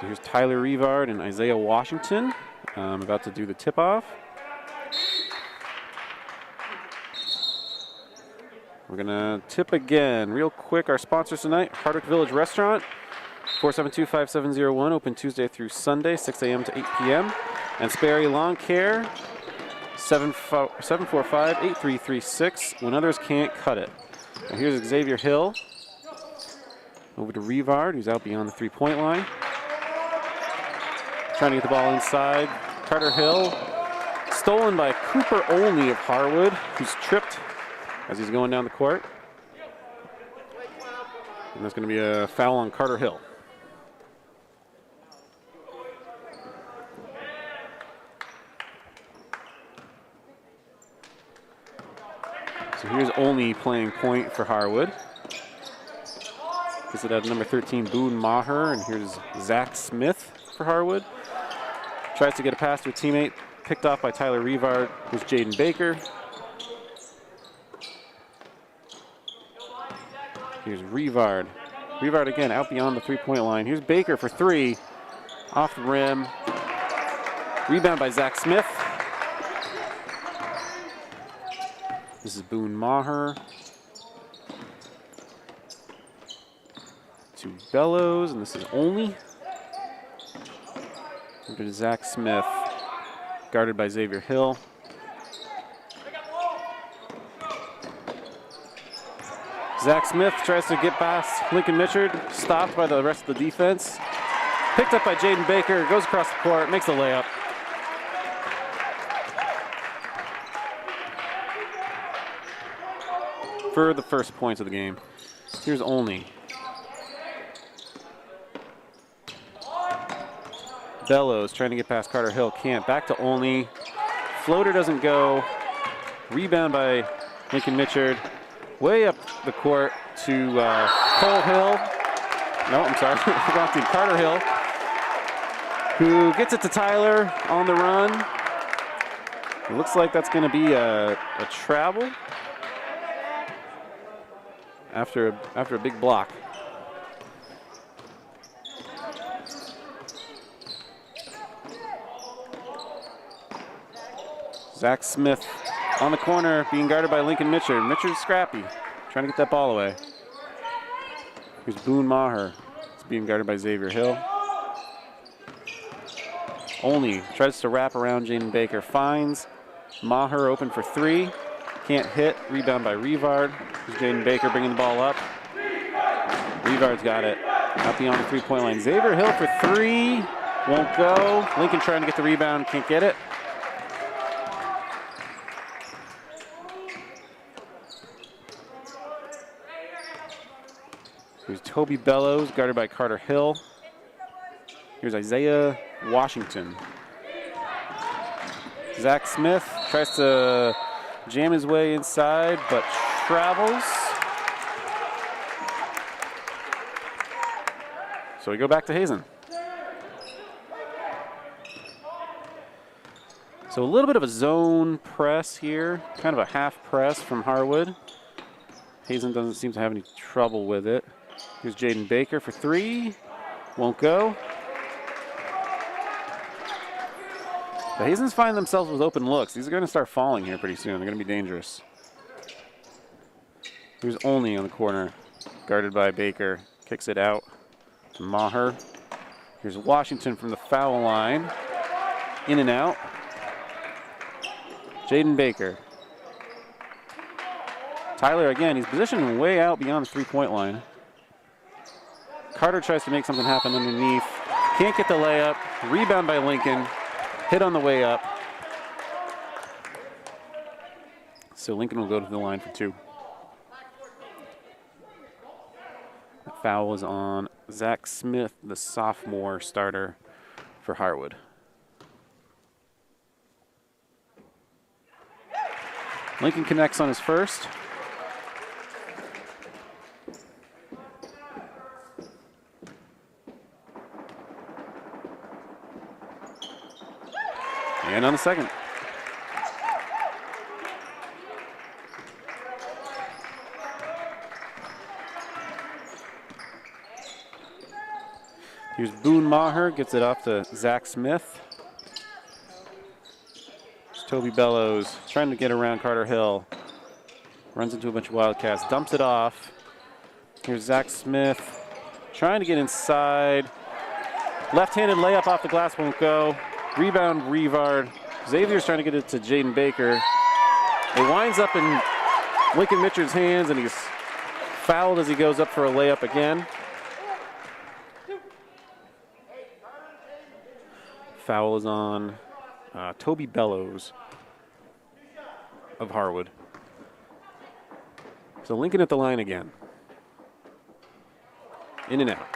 So here's Tyler Rivard and Isaiah Washington about to do the tip-off. We're going to tip again. Real quick, our sponsors tonight, Hardwick Village Restaurant, 472-5701, open Tuesday through Sunday, 6 a.m. to 8 p.m. And Sperry Lawn Care, 745-8336, when others can't cut it. Now here's Xavier Hill. Over to Rivard, who's out beyond the three-point line. Trying to get the ball inside. Carter Hill, stolen by Cooper Olney of Harwood, who's tripped as he's going down the court. And there's going to be a foul on Carter Hill. So here's Olney playing point for Harwood. Gets it at number 13, Boone Maher, and here's Zach Smith for Harwood. Tries to get a pass to a teammate, picked off by Tyler Rivard, who's Jaden Baker. Here's Rivard. Rivard again out beyond the three-point line. Here's Baker for three, off the rim. Rebound by Zach Smith. This is Boone Maher. To Bellows, and this is Olney. Over to Zach Smith, guarded by Xavier Hill. Zach Smith tries to get past Lincoln Mitchard, stopped by the rest of the defense. Picked up by Jaden Baker, goes across the court, makes the layup. For the first points of the game. Here's Olney. Bellows trying to get past Carter Hill, can't. Back to Olney. Floater doesn't go. Rebound by Lincoln Mitchard. Way up the court to Cole Hill. No, I'm sorry, wrong team. Carter Hill, who gets it to Tyler on the run. It looks like that's going to be a travel after a big block. Zach Smith on the corner, being guarded by Lincoln Mitchard. Mitchard's scrappy, trying to get that ball away. Here's Boone Maher. It's being guarded by Xavier Hill. Olney tries to wrap around Jaden Baker. Finds Maher open for three. Can't hit. Rebound by Rivard. Here's Jaden Baker bringing the ball up. Rivard's got it. Out beyond the three-point line. Xavier Hill for three. Won't go. Lincoln trying to get the rebound. Can't get it. Here's Toby Bellows, guarded by Carter Hill. Here's Isaiah Washington. Zach Smith tries to jam his way inside, but travels. So we go back to Hazen. So a little bit of a zone press here, kind of a half press from Harwood. Hazen doesn't seem to have any trouble with it. Here's Jaden Baker for three. Won't go. The Hazens find themselves with open looks. These are going to start falling here pretty soon. They're going to be dangerous. Here's Olney on the corner, guarded by Baker. Kicks it out to Maher. Here's Washington from the foul line. In and out. Jaden Baker. Tyler again, he's positioned way out beyond the three-point line. Carter tries to make something happen underneath. Can't get the layup. Rebound by Lincoln. Hit on the way up. So Lincoln will go to the line for two. The foul is on Zach Smith, the sophomore starter for Harwood. Lincoln connects on his first. And on the second. Here's Boone Maher, gets it off to Zach Smith. There's Toby Bellows trying to get around Carter Hill. Runs into a bunch of Wildcats, dumps it off. Here's Zach Smith trying to get inside. Left-handed layup off the glass won't go. Rebound, Rivard. Xavier's trying to get it to Jaden Baker. It winds up in Lincoln Mitchard's hands, and he's fouled as he goes up for a layup again. Foul is on Toby Bellows of Harwood. So Lincoln at the line again. In and out.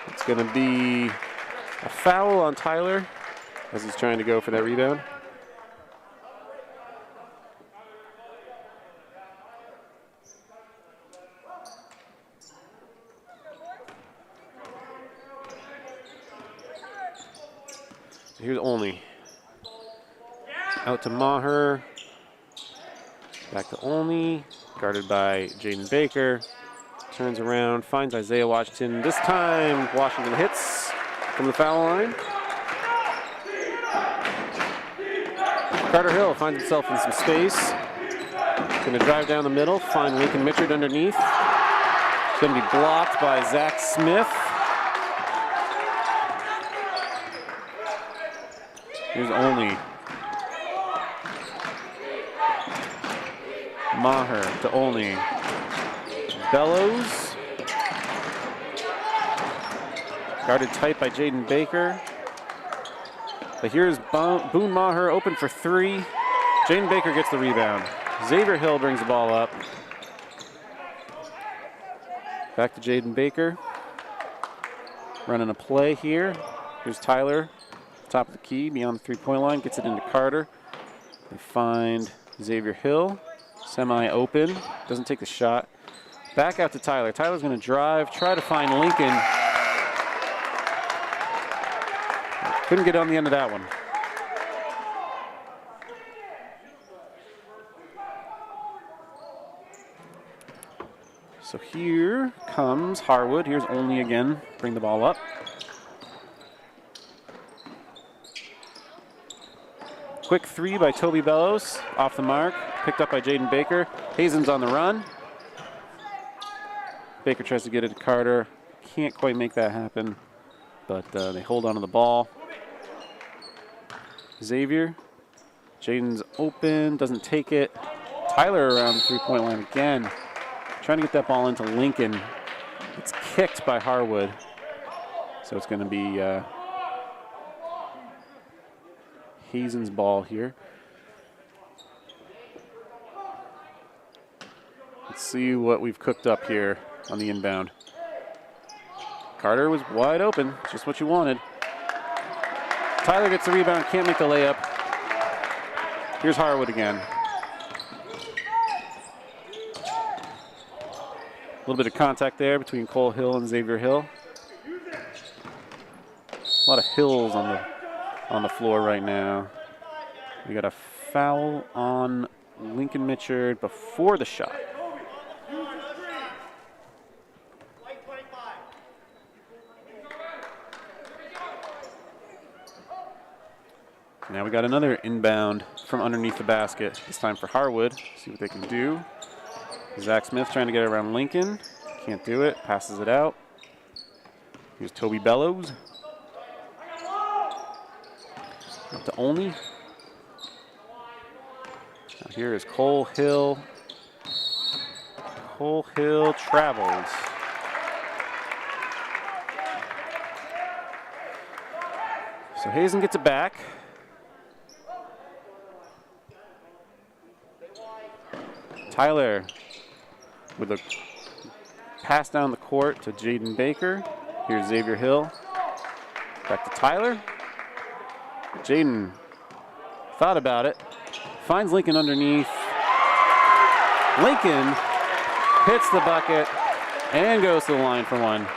It's going to be a foul on Tyler as he's trying to go for that rebound. So here's Olney. Out to Maher. Back to Olney. Guarded by Jaden Baker. Turns around, finds Isaiah Washington. This time, Washington hits from the foul line. Carter Hill finds himself in some space. Going to drive down the middle, find Lincoln Mitchard underneath. It's going to be blocked by Zach Smith. Here's Olney. Maher to Olney. Bellows. Guarded tight by Jaden Baker. But here's Boone Maher open for three. Jaden Baker gets the rebound. Xavier Hill brings the ball up. Back to Jaden Baker. Running a play here. Here's Tyler. Top of the key, beyond the three-point line. Gets it into Carter. They find Xavier Hill. Semi-open. Doesn't take the shot. Back out to Tyler. Tyler's going to drive, try to find Lincoln. Couldn't get on the end of that one. So here comes Harwood. Here's Olney again. Bring the ball up. Quick three by Toby Bellows. Off the mark. Picked up by Jaden Baker. Hazen's on the run. Baker tries to get it to Carter. Can't quite make that happen, but they hold on to the ball. Xavier. Jaden's open, doesn't take it. Tyler around the three-point line again. Trying to get that ball into Lincoln. It's kicked by Harwood. So it's going to be Hazen's ball here. Let's see what we've cooked up here on the inbound. Carter was wide open, just what you wanted. Tyler gets the rebound, can't make the layup. Here's Harwood again. A little bit of contact there between Cole Hill and Xavier Hill. A lot of Hills on the floor right now. We got a foul on Lincoln Mitchard before the shot. Now we got another inbound from underneath the basket. This time for Harwood. See what they can do. Zach Smith trying to get around Lincoln. Can't do it. Passes it out. Here's Toby Bellows. Up to Olney. Now here is Cole Hill. Cole Hill travels. So Hazen gets it back. Tyler with a pass down the court to Jaden Baker. Here's Xavier Hill. Back to Tyler. Jaden thought about it. Finds Lincoln underneath. Lincoln hits the bucket and goes to the line for one.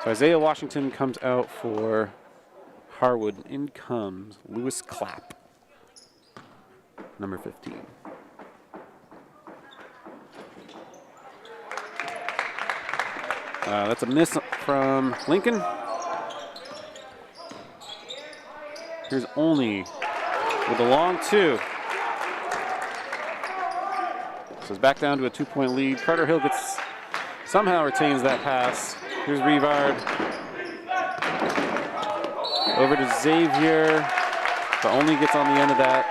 So Isaiah Washington comes out for Harwood. In comes Lewis Clapp, number 15. That's a miss from Lincoln. Here's Olney with a long 2. So it's back down to a 2-point lead. Carter Hill somehow retains that pass. Here's Rivard. Over to Xavier, but Olney gets on the end of that.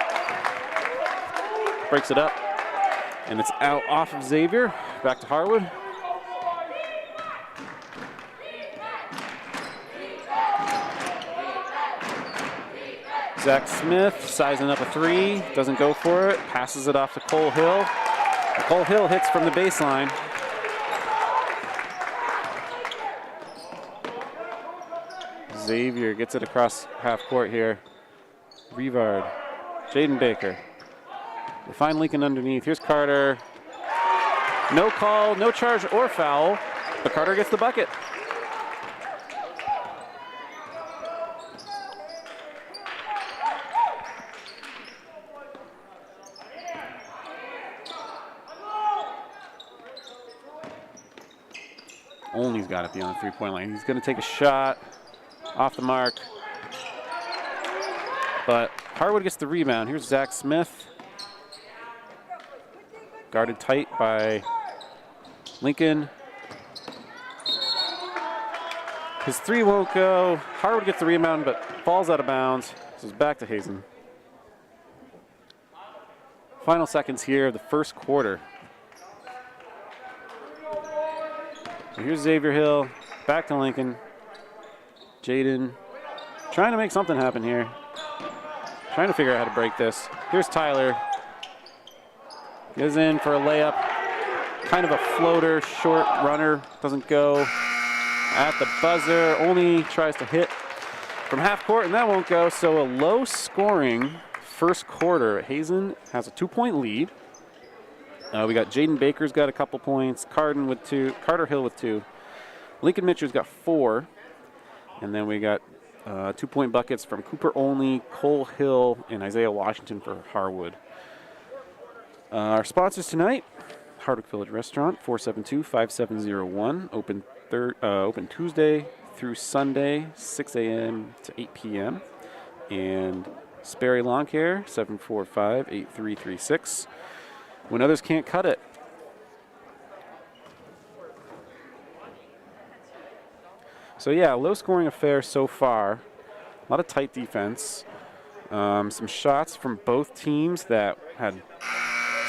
Breaks it up, and it's out off of Xavier. Back to Harwood. Zach Smith sizing up a 3, doesn't go for it, passes it off to Cole Hill. And Cole Hill hits from the baseline. Xavier gets it across half court here. Rivard, Jaden Baker. They find Lincoln underneath. Here's Carter. No call, no charge or foul, but Carter gets the bucket. Olney's got to be on the 3-point line. He's going to take a shot off the mark. But Harwood gets the rebound. Here's Zach Smith. Guarded tight by Lincoln. His 3 won't go. Harwood gets the rebound, but falls out of bounds. So it's back to Hazen. Final seconds here of the first quarter. So here's Xavier Hill, back to Lincoln. Jaden trying to make something happen here. Trying to figure out how to break this. Here's Tyler. Goes in for a layup. Kind of a floater, short runner. Doesn't go at the buzzer. Only tries to hit from half court, and that won't go. So a low scoring first quarter. Hazen has a 2-point lead. We got Jaden Baker's got a couple points, Carter Hill with 2. Lincoln Mitchell's got 4. And then we got 2-point buckets from Cooper Olney, Cole Hill, and Isaiah Washington for Harwood. Our sponsors tonight, Hardwick Village Restaurant, 472-5701, open Tuesday through Sunday, 6 a.m. to 8 p.m. And Sperry Lawn Care, 745-8336. When others can't cut it. So yeah, low scoring affair so far. A lot of tight defense. Some shots from both teams that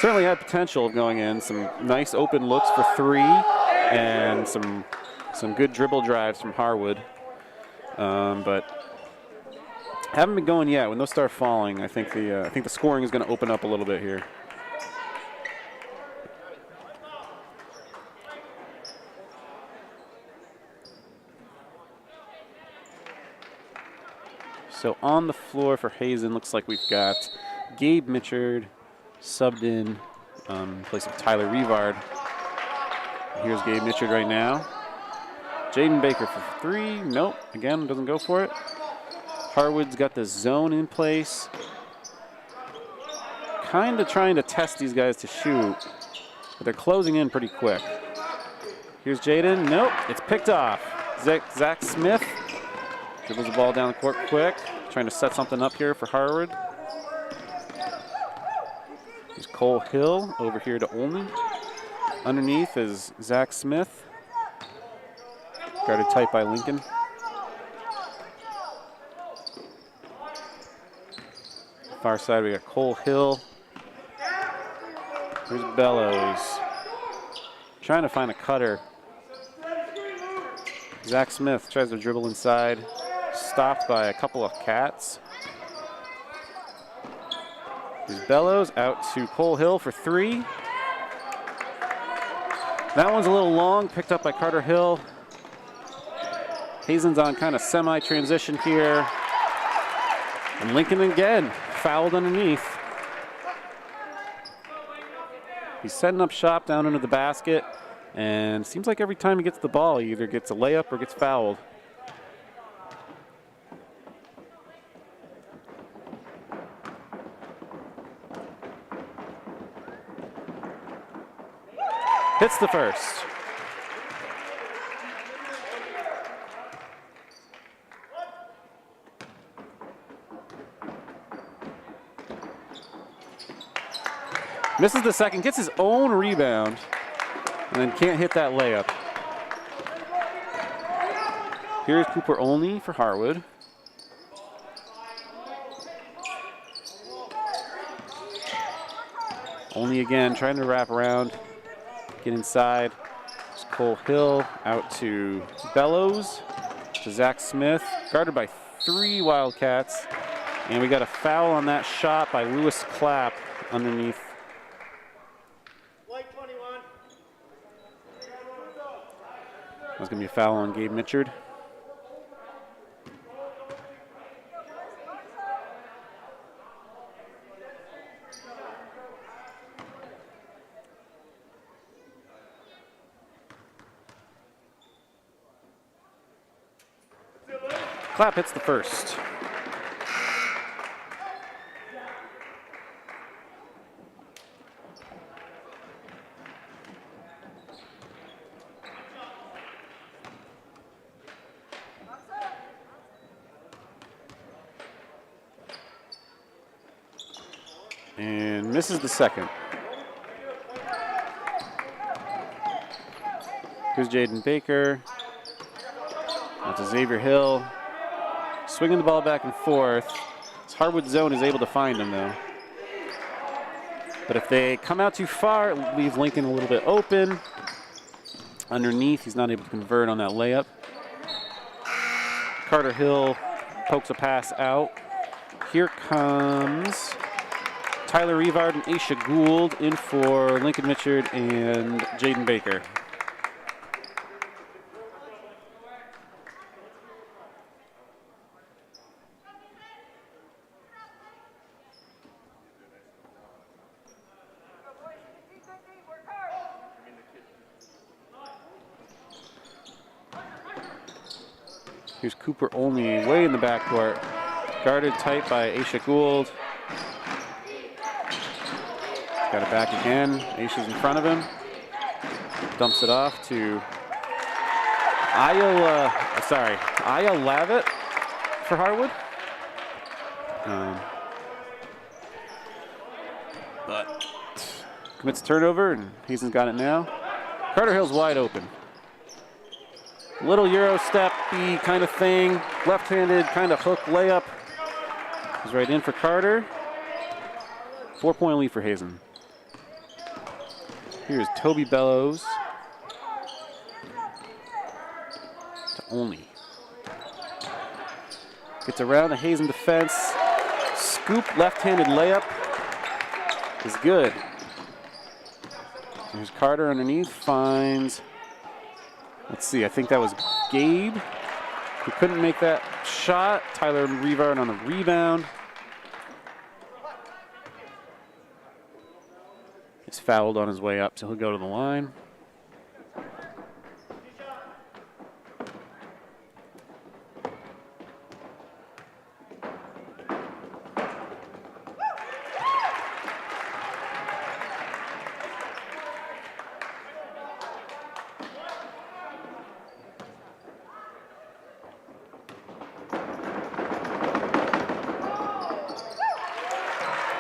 certainly had potential of going in. Some nice open looks for 3, and some good dribble drives from Harwood. But haven't been going yet. When those start falling, I think the scoring is going to open up a little bit here. So on the floor for Hazen, looks like we've got Gabe Mitchard subbed in place of Tyler Rivard. Here's Gabe Mitchard right now. Jaden Baker for 3. Nope, again, doesn't go for it. Harwood's got the zone in place. Kind of trying to test these guys to shoot, but they're closing in pretty quick. Here's Jaden. Nope, it's picked off. Zach Smith dribbles the ball down the court quick, trying to set something up here for Harwood. There's Cole Hill over here to Olney. Underneath is Zach Smith, guarded tight by Lincoln. Far side, we got Cole Hill. Here's Bellows, trying to find a cutter. Zach Smith tries to dribble inside. Stopped by a couple of cats. Here's Bellows out to Cole Hill for 3. That one's a little long, picked up by Carter Hill. Hazen's on kind of semi-transition here. And Lincoln again, fouled underneath. He's setting up shop down under the basket. And seems like every time he gets the ball, he either gets a layup or gets fouled. Hits the first. Misses the second, gets his own rebound, and then can't hit that layup. Here's Cooper only for Harwood. Only again, trying to wrap around, get inside. There's Cole Hill out to Bellows, to Zach Smith, guarded by 3 Wildcats. And we got a foul on that shot by Lewis Clapp underneath. That's going to be a foul on Gabe Mitchard. Clapp hits the first. And misses the second. Here's Jaden Baker. That's a Xavier Hill. Swinging the ball back and forth. This Harwood zone is able to find him, though. But if they come out too far, it leaves Lincoln a little bit open. Underneath, he's not able to convert on that layup. Carter Hill pokes a pass out. Here comes Tyler Rivard and Aisha Gould in for Lincoln Mitchard and Jaden Baker. Here's Cooper only way in the backcourt. Guarded tight by Aisha Gould. Got it back again. Aisha's in front of him. Dumps it off to Aya Lavitt for Harwood. But commits turnover, and Hazen's got it now. Carter Hill's wide open. Little Euro step-y kind of thing. Left-handed kind of hook layup. He's right in for Carter. 4-point lead for Hazen. Here's Toby Bellows. To only. Gets around the Hazen defense. Scoop left-handed layup is good. Here's Carter underneath, finds, let's see, I think that was Gabe who couldn't make that shot. Tyler Rivard on the rebound. He's fouled on his way up, so he'll go to the line.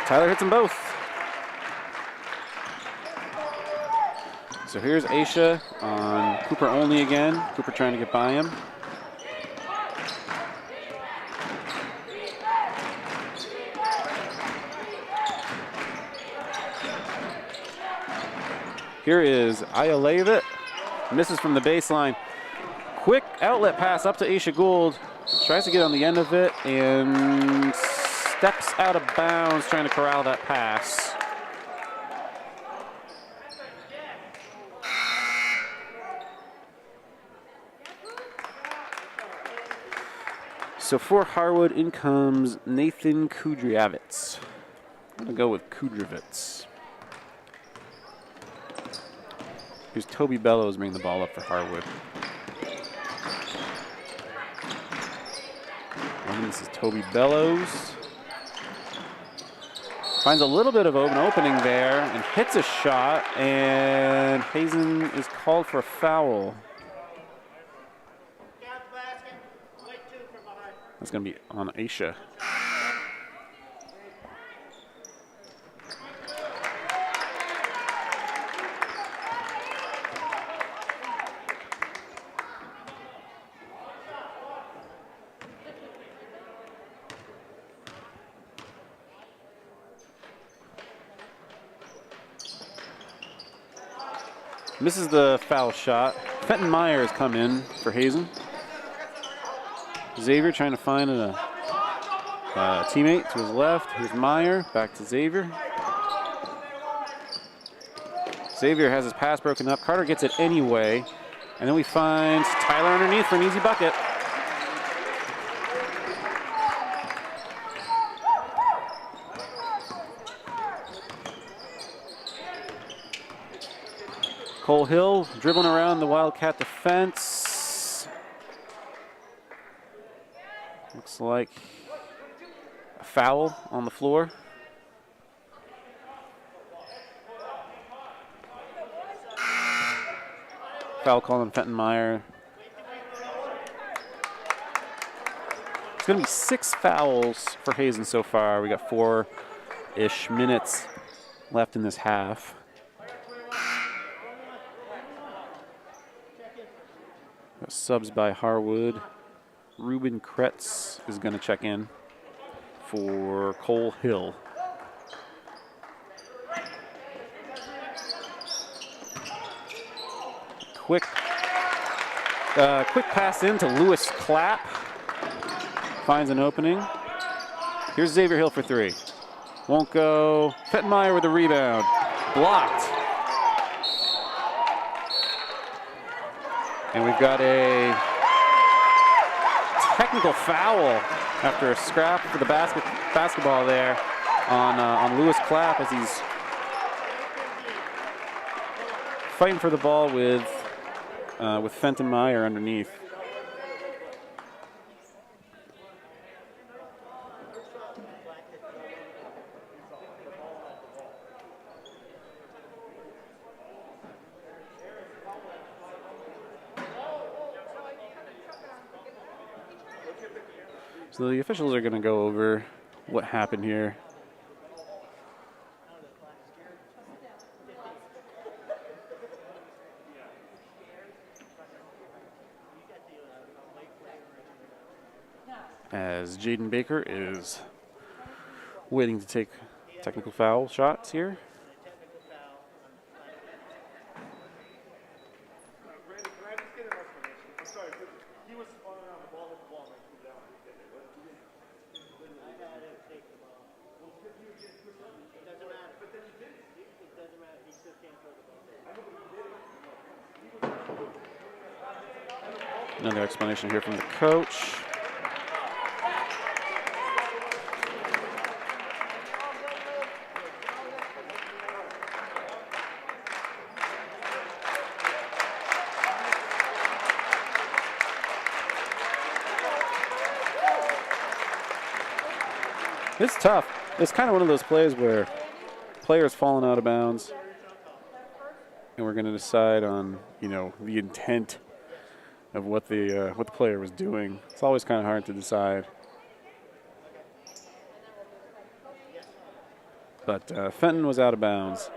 Tyler hits them both. So here's Aisha on Cooper only again. Cooper trying to get by him. Here is Aya Leavitt. Misses from the baseline. Quick outlet pass up to Aisha Gould. Tries to get on the end of it and steps out of bounds trying to corral that pass. So for Harwood, in comes Nathan Kudryavitz. I'm going to go with Kudryavitz. Here's Toby Bellows bringing the ball up for Harwood. And this is Toby Bellows. Finds a little bit of an opening there and hits a shot, and Hazen is called for a foul. That's going to be on Aisha. Misses the foul shot. Fenton Meyer has come in for Hazen. Xavier trying to find a teammate to his left. Here's Meyer, back to Xavier. Xavier has his pass broken up. Carter gets it anyway. And then we find Tyler underneath for an easy bucket. Cole Hill dribbling around the Wildcat defense. Looks like a foul on the floor. Foul call on Fenton Meyer. It's going to be 6 fouls for Hazen so far. We got 4-ish minutes left in this half. Subs by Harwood. Ruben Kretz is going to check in for Cole Hill. Quick pass in to Lewis Clapp. Finds an opening. Here's Xavier Hill for 3. Won't go. Fenton Meyer with a rebound. Blocked. And we've got a technical foul after a scrap for the basketball there on Lewis Clapp as he's fighting for the ball with Fenton Meyer underneath. So the officials are going to go over what happened here. As Jaden Baker is waiting to take technical foul shots here. Another explanation here from the coach. It's tough. It's kind of one of those plays where players falling out of bounds, and we're going to decide on, the intent of what the player was doing. It's always kind of hard to decide. But Fenton was out of bounds.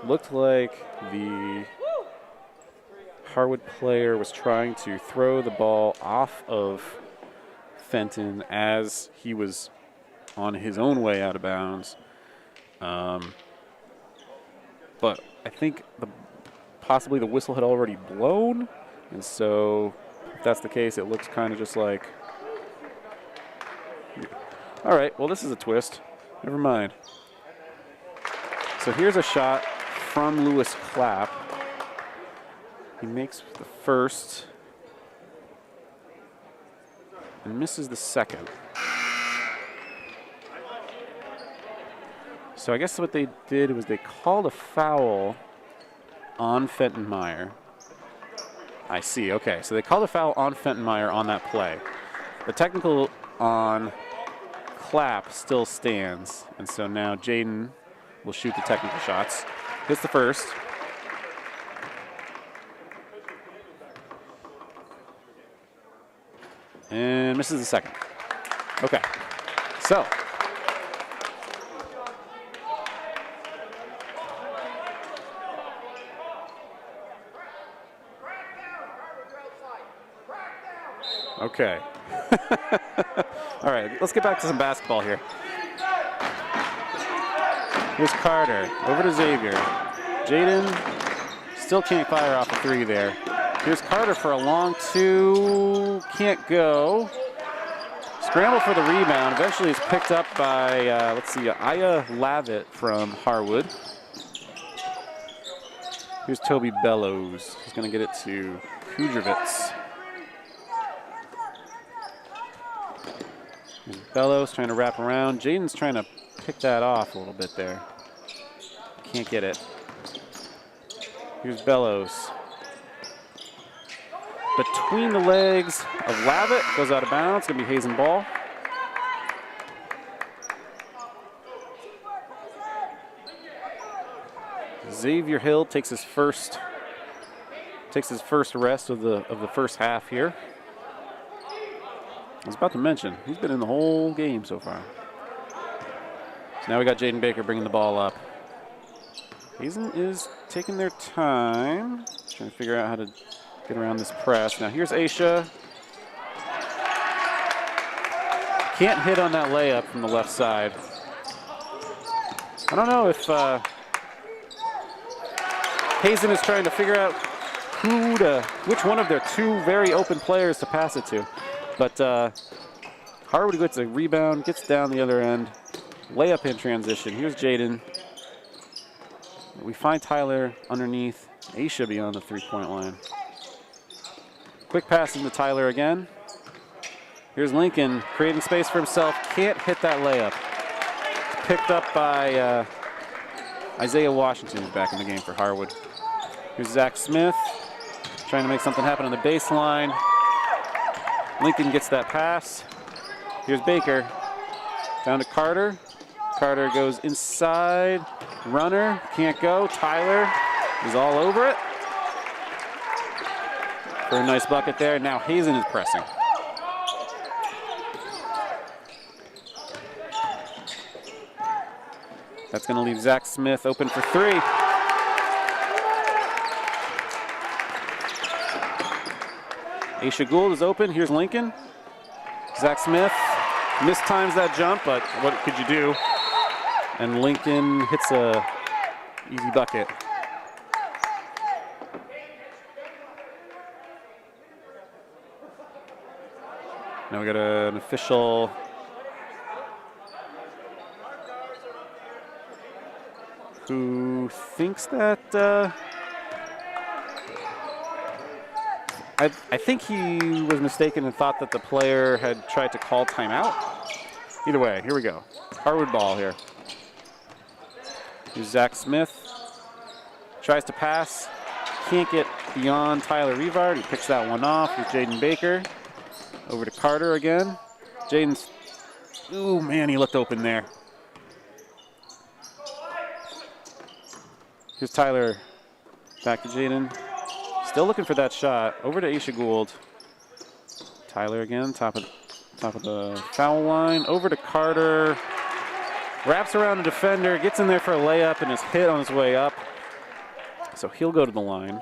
Looked like the Harwood player was trying to throw the ball off of Fenton as he was on his own way out of bounds. But I think possibly the whistle had already blown. And so if that's the case, it looks kind of just like, all right, well, this is a twist. Never mind. So here's a shot from Lewis Clapp. He makes the first and misses the second. So I guess what they did was they called a foul on Fentonmeyer. I see, okay. So they called a foul on Fentonmeyer on that play. The technical on Clapp still stands. And so now Jaden will shoot the technical shots. Hits the first. And misses the second. Okay, so. Okay. All right, let's get back to some basketball here. Here's Carter, over to Xavier. Jaden still can't fire off a three there. Here's Carter for a long two, can't go. Scramble for the rebound, eventually it's picked up by, let's see, Aya Lavitt from Harwood. Here's Toby Bellows, he's gonna get it to Kudrovitz. Here's Bellows trying to wrap around. Jaden's trying to pick that off a little bit there. Can't get it. Here's Bellows. Between the legs of Lavitt, goes out of bounds. Gonna be Hazen ball. Xavier Hill takes his first rest of the first half here. I was about to mention, he's been in the whole game so far. So now we got Jaden Baker bringing the ball up. Hazen is taking their time, trying to figure out how to get around this press. Now here's Aisha. Can't hit on that layup from the left side. I don't know if Hazen is trying to figure out which one of their two very open players to pass it to. But Harwood gets a rebound, gets down the other end. Layup in transition. Here's Jaden. We find Tyler underneath. Aisha beyond the three-point line. Quick pass into Tyler again. Here's Lincoln creating space for himself. Can't hit that layup. It's picked up by Isaiah Washington, who's back in the game for Harwood. Here's Zach Smith trying to make something happen on the baseline. Lincoln gets that pass. Here's Baker. Down to Carter. Carter goes inside. Runner, can't go. Tyler is all over it. For a nice bucket there. Now Hazen is pressing. That's going to leave Zach Smith open for three. Aisha Gould is open. Here's Lincoln. Zach Smith mistimes that jump, but what could you do? And Lincoln hits a easy bucket. Now we got an official who thinks that I think he was mistaken and thought that the player had tried to call timeout. Either way, here we go. Harwood ball here. Here's Zach Smith. Tries to pass. Can't get beyond Tyler Rivard. He picks that one off. Here's Jaden Baker. Over to Carter again. Jaden's, ooh, man, he looked open there. Here's Tyler. Back to Jaden. Still looking for that shot. Over to Aisha Gould. Tyler again, top of the foul line. Over to Carter. Wraps around a defender, gets in there for a layup, and is hit on his way up. So he'll go to the line.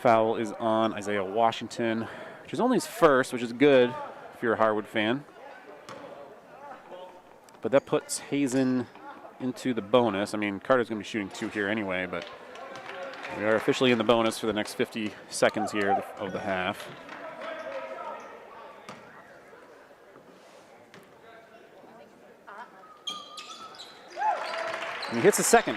Foul is on Isaiah Washington, which is only his first, which is good if you're a Harwood fan. But that puts Hazen into the bonus. I mean, Carter's going to be shooting two here anyway, but we are officially in the bonus for the next 50 seconds here of the half. And he hits the second.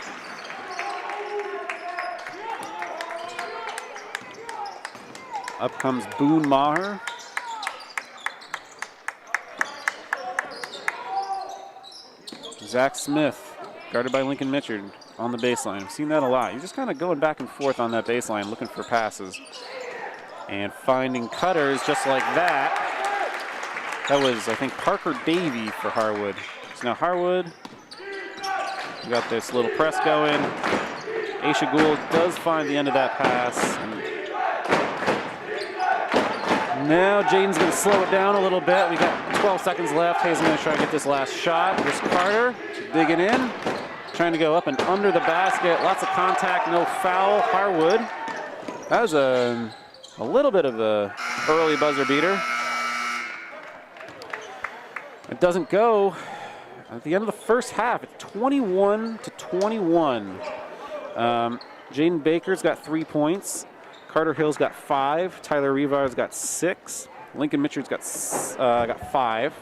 Up comes Boone Maher. Zach Smith, guarded by Lincoln Mitchard. on the baseline. I've seen that a lot. He's just kind of going back and forth on that baseline looking for passes and finding cutters just like that. That was, I think, Parker Davey for Harwood. So now Harwood, we got this little press going. Aisha Gould does find the end of that pass. And now Jaden's going to slow it down a little bit. We got 12 seconds left. Hazen's going to try to get this last shot. Here's Carter digging in, trying to go up and under the basket. Lots of contact, no foul. Harwood. That was a little bit of a early buzzer beater. It doesn't go. At the end of the first half, it's 21-21. Jaden Baker's got 3 points. Carter Hill's got 5. Tyler Rivard's got 6. Lincoln Mitchard's got 5.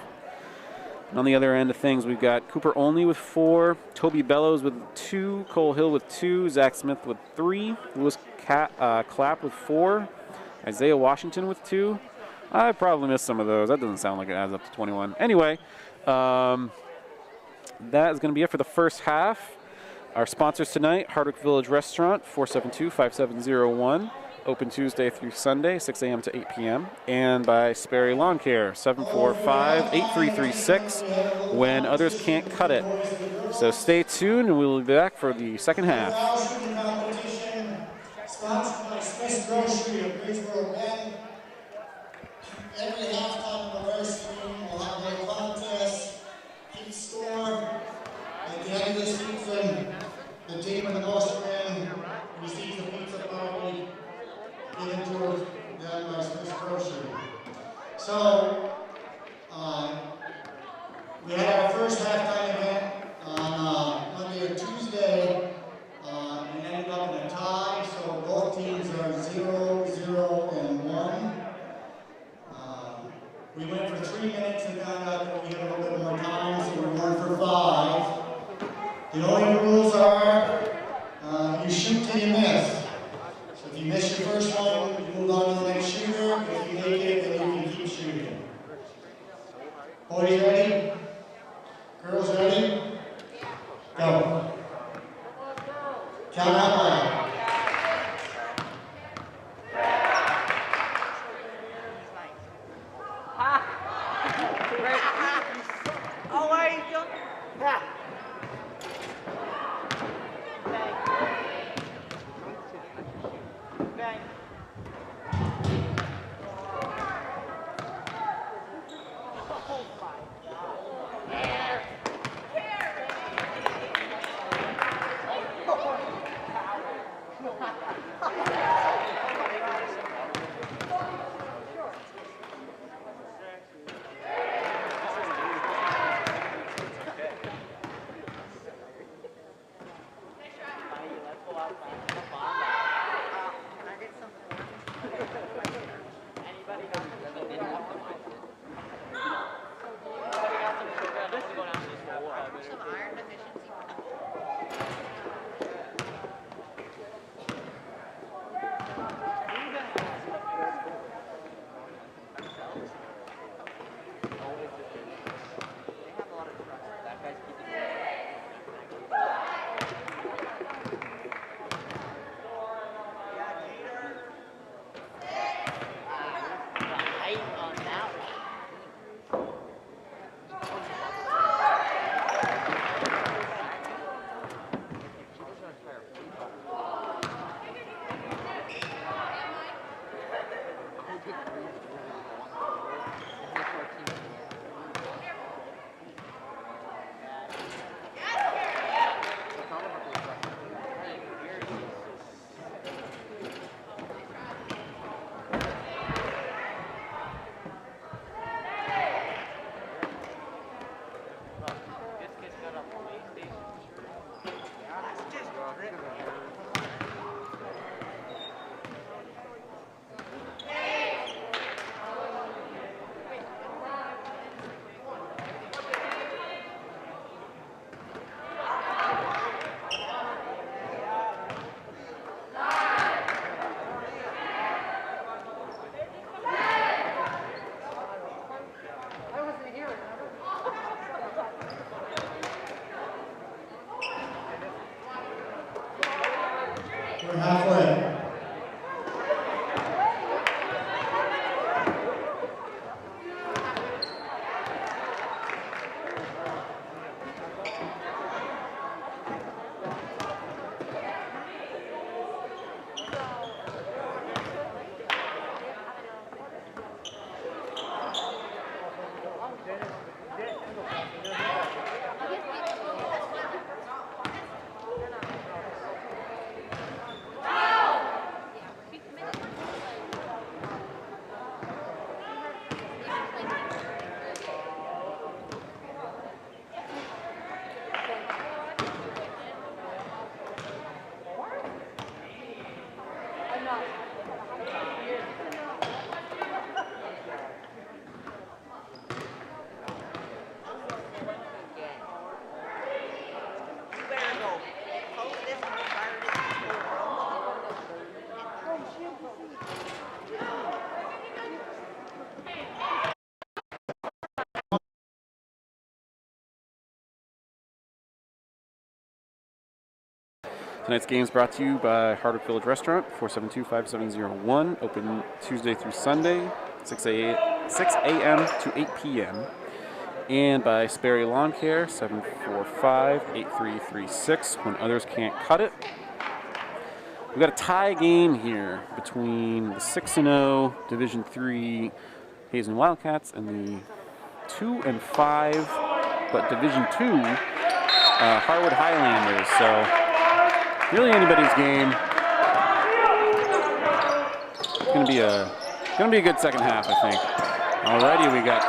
And on the other end of things, we've got Cooper Only with 4, Toby Bellows with 2, Cole Hill with 2, Zach Smith with 3, Lewis Clapp with 4, Isaiah Washington with 2. I probably missed some of those. That doesn't sound like it adds up to 21. Anyway, that is going to be it for the first half. Our sponsors tonight, Hardwick Village Restaurant, 472-5701. Open Tuesday through Sunday, 6 a.m. to 8 p.m. And by Sperry Lawn Care, 745-8336, when others can't cut it. So stay tuned, and we'll be back for the second half. Sponsored by Swiss Grocery of Bridgeboro Bend. Every halftime of the varsity will have their contest, keep score. At the end of the season, the team with the most win receives a pizza party given to them by Swiss Grocery. So, we had our first halftime event on Monday or Tuesday. We ended up in a tie, so both teams are 0-0-1. We went for 3 minutes and found out that we had a little bit more time, so we went for 5. The only rules are you shoot till you miss. So if you miss your first one, you move on to the next shooter. If you make it, then you can keep shooting. Boys ready? Girls ready? Go. Count out loud. We're halfway. Tonight's game is brought to you by Harwood Village Restaurant, 472-5701, open Tuesday through Sunday, 6 a.m. to 8 p.m. And by Sperry Lawn Care, 745-8336, when others can't cut it. We've got a tie game here between the 6-0 Division III Hazen Wildcats and the 2-5, but Division II Harwood Highlanders. So really anybody's game. It's gonna be a good second half, I think. Alrighty, we got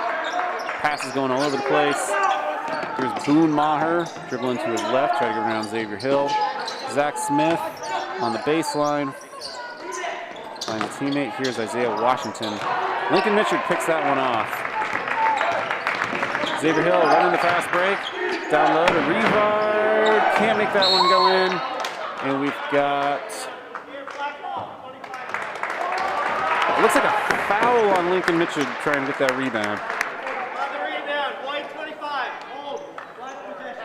passes going all over the place. Here's Boone Maher dribbling to his left, trying to get around Xavier Hill. Zach Smith on the baseline. Finds a teammate. Here's Isaiah Washington. Lincoln Mitchard picks that one off. Xavier Hill running the fast break. Down low to Rivard. Can't make that one go in. And we've got, it looks like a foul on Lincoln Mitchell trying to get that rebound. White 25, hold, black possession.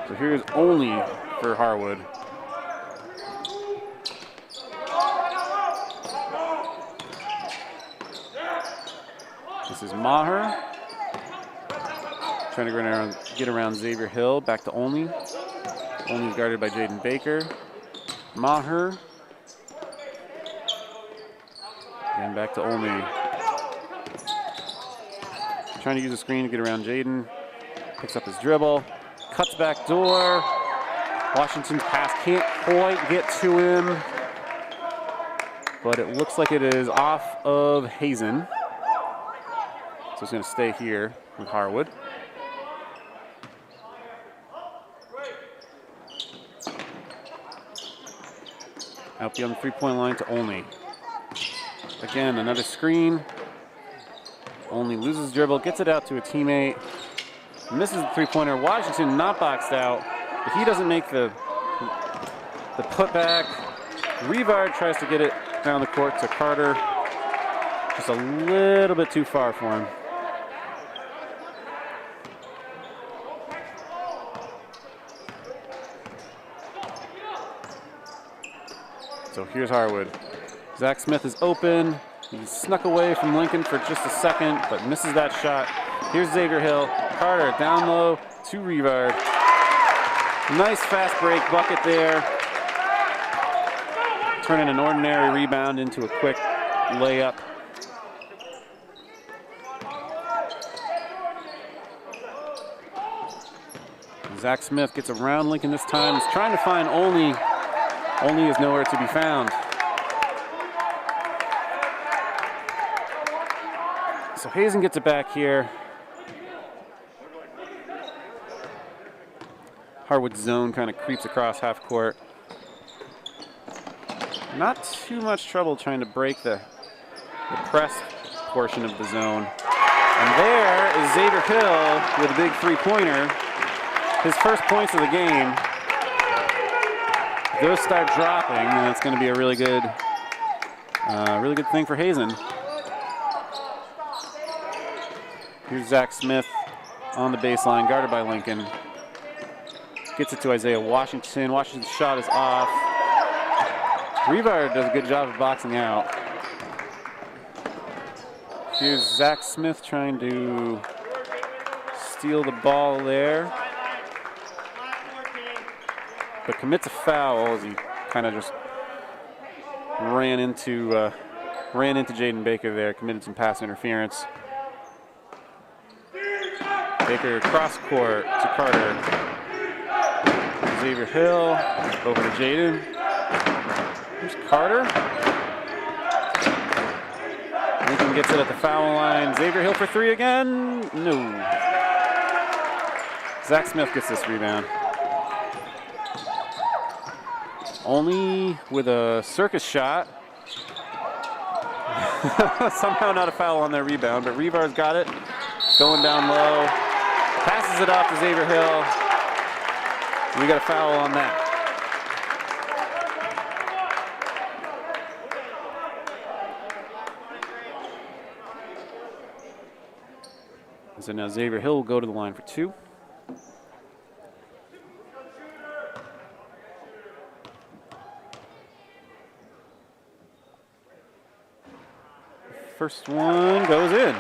So here's only for Harwood. This is Maher. Trying to get around Xavier Hill, back to Only. Only's guarded by Jaden Baker. Maher. And back to Only. Trying to use a screen to get around Jaden. Picks up his dribble. Cuts back door. Washington's pass can't quite get to him. But it looks like it is off of Hazen. So it's going to stay here with Harwood. Out beyond the three-point line to Only. Again, another screen. Only loses dribble, gets it out to a teammate. Misses the three-pointer. Washington not boxed out, but he doesn't make the putback. Rivard tries to get it down the court to Carter. Just a little bit too far for him. So here's Harwood. Zach Smith is open. He snuck away from Lincoln for just a second, but misses that shot. Here's Xavier Hill. Carter down low to Rivard. Nice fast break bucket there. Turning an ordinary rebound into a quick layup. Zach Smith gets around Lincoln this time. He's trying to find Only. Only is nowhere to be found. So Hazen gets it back here. Harwood's zone kind of creeps across half court. Not too much trouble trying to break the press portion of the zone. And there is Xavier Hill with a big three-pointer. His first points of the game. If those start dropping, then it's going to be a really good thing for Hazen. Here's Zach Smith on the baseline, guarded by Lincoln. Gets it to Isaiah Washington. Washington's shot is off. Rivard does a good job of boxing out. Here's Zach Smith trying to steal the ball there, but commits a foul as he kind of just ran into Jaden Baker there, committed some pass interference. Baker cross court to Carter. Xavier Hill over to Jaden. Here's Carter. Lincoln gets it at the foul line. Xavier Hill for three again. No. Zach Smith gets this rebound. Only with a circus shot. Somehow not a foul on their rebound, but Rivard's got it. Going down low. Passes it off to Xavier Hill. We got a foul on that. So now Xavier Hill will go to the line for two. First one goes in.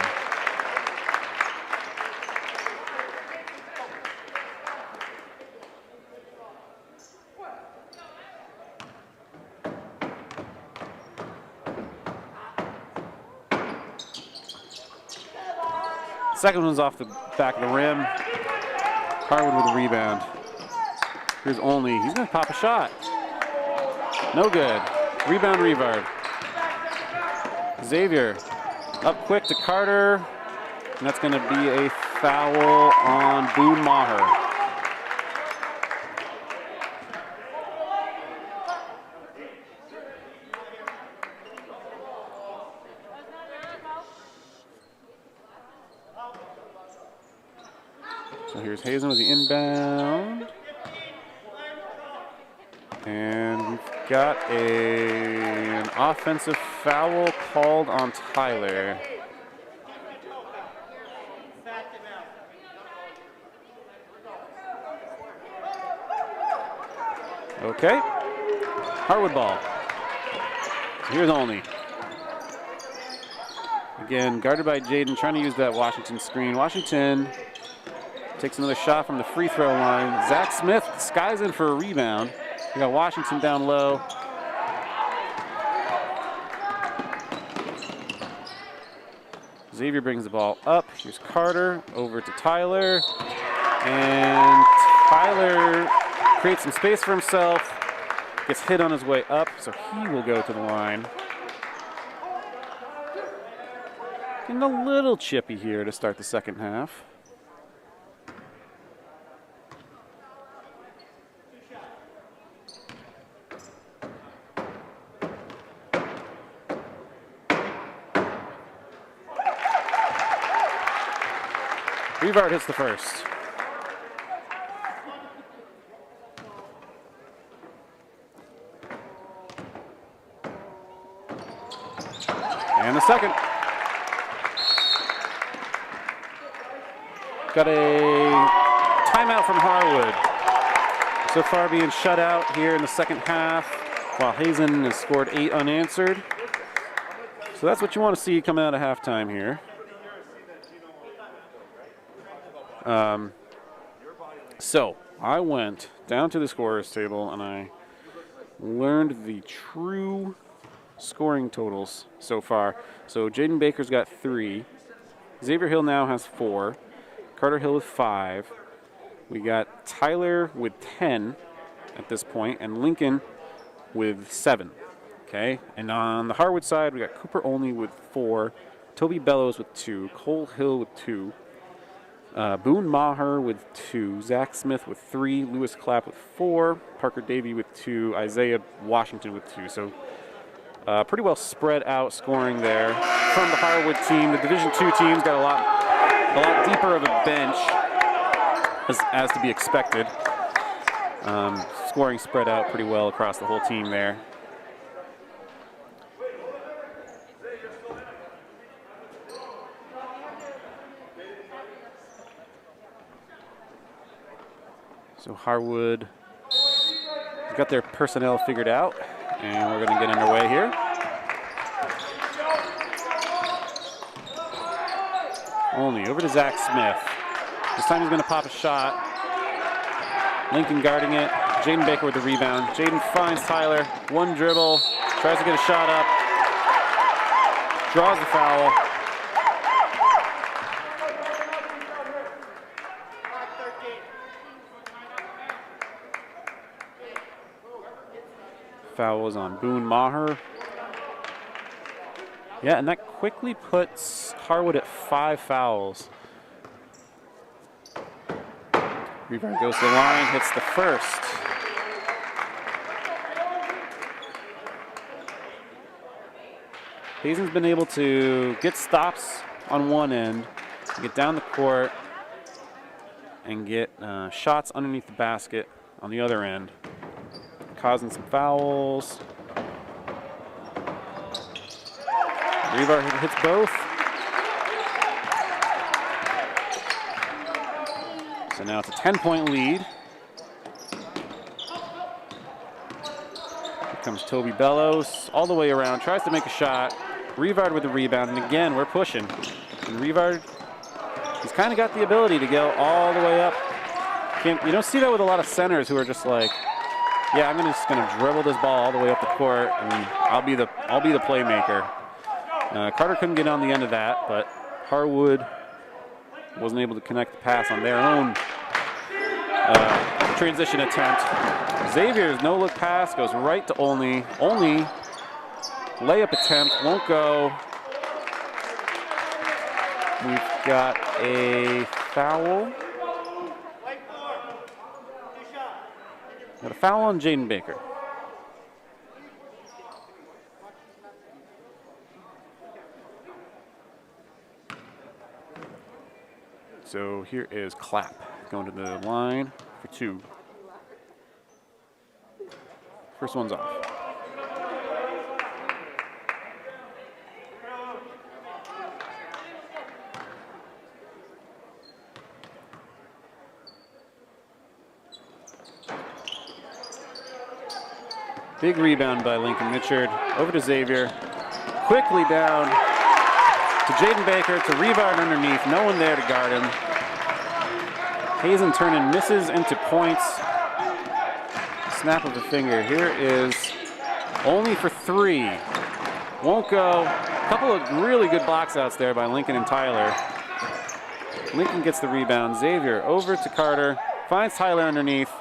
Second one's off the back of the rim. Harwood with a rebound. Here's Only. He's going to pop a shot. No good. Rebound, Rivard. Xavier up quick to Carter. And that's going to be a foul on Boone Maher. So here's Hazen with the inbound. And we've got an offensive foul called on Tyler. Okay. Harwood ball. Here's Only. Again, guarded by Jaden, trying to use that Washington screen. Washington takes another shot from the free throw line. Zach Smith skies in for a rebound. We got Washington down low. Xavier brings the ball up. Here's Carter over to Tyler. And Tyler creates some space for himself. Gets hit on his way up, so he will go to the line. Getting a little chippy here to start the second half. Rivard hits the first. And the second. Got a timeout from Harwood. So far being shut out here in the second half, while Hazen has scored 8 unanswered. So that's what you want to see coming out of halftime here. So I went down to the scorers table and I learned the true scoring totals so far. So Jaden Baker's got 3. Xavier Hill now has 4. Carter Hill with 5. We got Tyler with 10 at this point, and Lincoln with 7. Okay, and on the Harwood side, we got Cooper Only with 4, Toby Bellows with 2, Cole Hill with 2, Boone Maher with 2, Zach Smith with 3, Lewis Clapp with 4, Parker Davey with 2, Isaiah Washington with 2. So pretty well spread out scoring there from the Harwood team. The Division II team's got a lot deeper of a bench, as to be expected. Scoring spread out pretty well across the whole team there. So Harwood has got their personnel figured out, and we're going to get underway here. Only over to Zach Smith. This time he's going to pop a shot. Lincoln guarding it. Jaden Baker with the rebound. Jaden finds Tyler. One dribble. Tries to get a shot up. Draws the foul. Foul was on Boone Maher. Yeah, and that quickly puts Harwood at 5 fouls. Rivard goes to the line, hits the first. Hazen's been able to get stops on one end, get down the court, and get shots underneath the basket on the other end, causing some fouls. Rivard hits both. So now it's a 10-point lead. Here comes Toby Bellows all the way around, tries to make a shot. Rivard with the rebound, and again, we're pushing. And Rivard, he's kind of got the ability to go all the way up. You don't see that with a lot of centers who are just like, yeah, I'm just gonna dribble this ball all the way up the court, and I'll be the playmaker. Carter couldn't get on the end of that, but Harwood wasn't able to connect the pass on their own transition attempt. Xavier's no-look pass goes right to Only. Only layup attempt won't go. We've got a foul. Got a foul on Jaden Baker. So here is Clapp going to the line for 2. First one's off. Big rebound by Lincoln Mitchard. Over to Xavier. Quickly down to Jaden Baker, to Rivard underneath. No one there to guard him. Hazen turning misses into points. Snap of the finger. Here is Only for 3. Won't go. A couple of really good box outs there by Lincoln and Tyler. Lincoln gets the rebound. Xavier over to Carter. Finds Tyler underneath.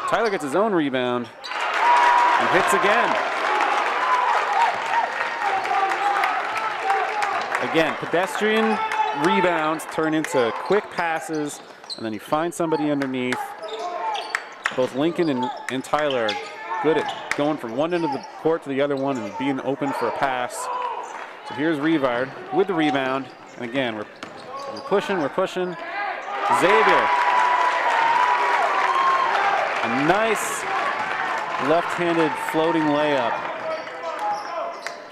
Tyler gets his own rebound and hits again. Again, pedestrian rebounds turn into quick passes, and then you find somebody underneath. Both Lincoln and Tyler are good at going from one end of the court to the other one and being open for a pass. So here's Rivard with the rebound, and again, we're pushing. Xavier. A nice left-handed floating layup.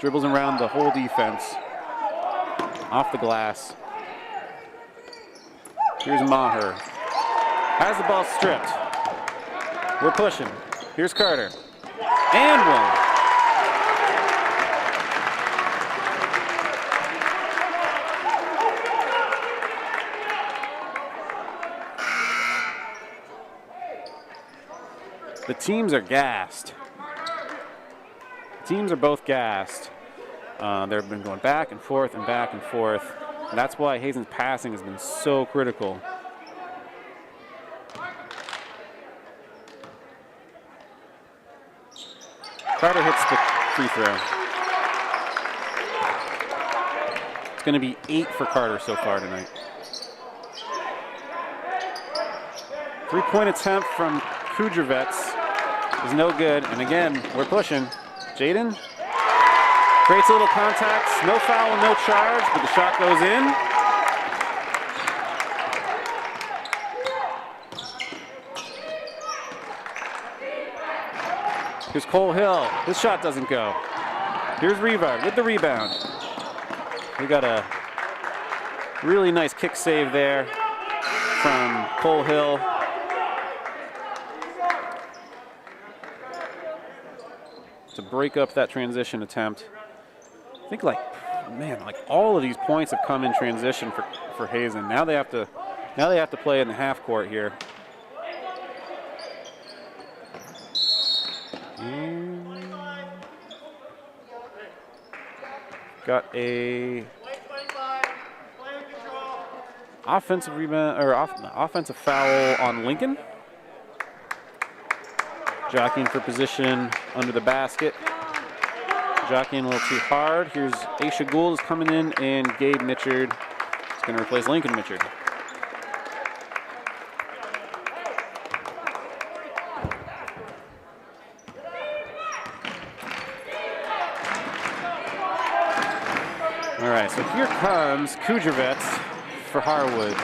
Dribbles around the whole defense. Off the glass. Here's Maher. Has the ball stripped. We're pushing. Here's Carter. And one. The teams are gassed. Teams are both gassed. They've been going back and forth and back and forth. And that's why Hazen's passing has been so critical. Carter hits the free throw. It's going to be 8 for Carter so far tonight. 3-point attempt from Kudrovets is no good. And again, we're pushing. Jaden creates a little contact. No foul, no charge, but the shot goes in. Here's Cole Hill. His shot doesn't go. Here's Rivard with the rebound. We got a really nice kick save there from Cole Hill. to break up that transition attempt. I think like all of these points have come in transition for Hazen. Now they have to play in the half court here. And got a offensive rebound or offensive foul on Lincoln. Jockeying for position under the basket. Jockeying a little too hard. Here's Aisha Gould is coming in, and Gabe Mitchard is going to replace Lincoln Mitchard. All right, so here comes Kudrovets for Harwood.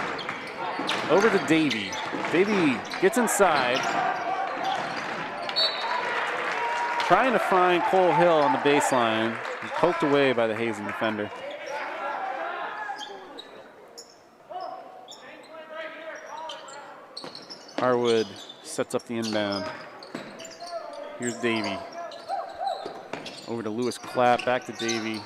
Over to Davey. Davey gets inside. Trying to find Cole Hill on the baseline. He's poked away by the Hazen defender. Harwood sets up the inbound. Here's Davey. Over to Lewis Clapp, back to Davey.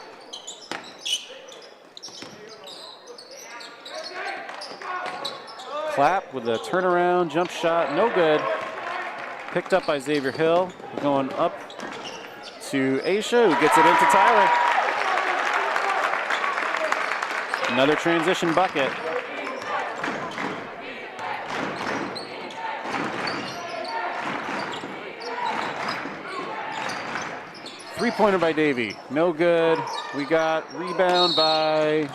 Clapp with a turnaround jump shot, no good. Picked up by Xavier Hill. Going up to Aisha, who gets it into Tyler. Another transition bucket. Three-pointer by Davey, no good. We got rebound by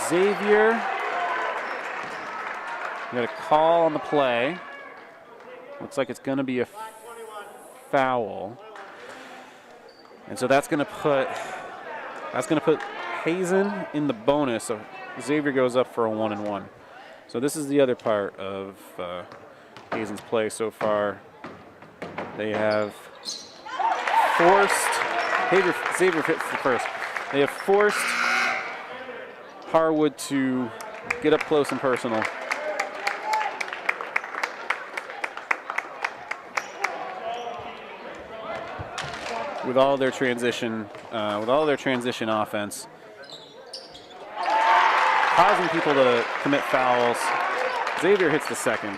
Xavier. We got a call on the play. Looks like it's going to be a foul. And so that's going to put Hazen in the bonus. So Xavier goes up for a 1-and-1. So this is the other part of Hazen's play so far. They have forced Xavier hits the first. They have forced Harwood to get up close and personal. With all their transition offense, causing people to commit fouls. Xavier hits the second.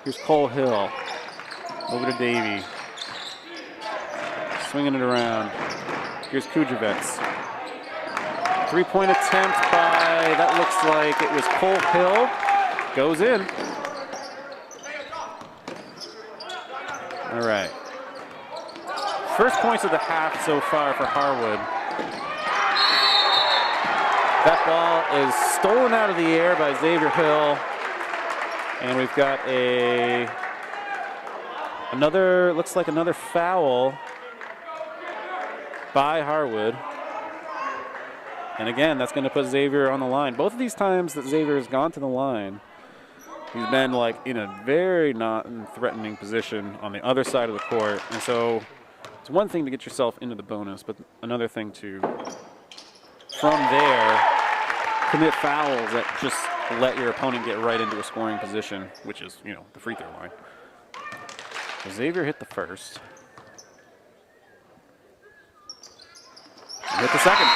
Here's Cole Hill over to Davey, swinging it around. Here's Kudrovets. Three-point attempt by, that looks like it was Cole Hill. Goes in. All right. First points of the half so far for Harwood. That ball is stolen out of the air by Xavier Hill. And we've got looks like another foul by Harwood. And again, that's going to put Xavier on the line. Both of these times that Xavier has gone to the line, he's been like in a very not threatening position on the other side of the court. And so it's one thing to get yourself into the bonus, but another thing to, from there, commit fouls that just let your opponent get right into a scoring position, which is, the free throw line. So Xavier hit the first. Hit the second.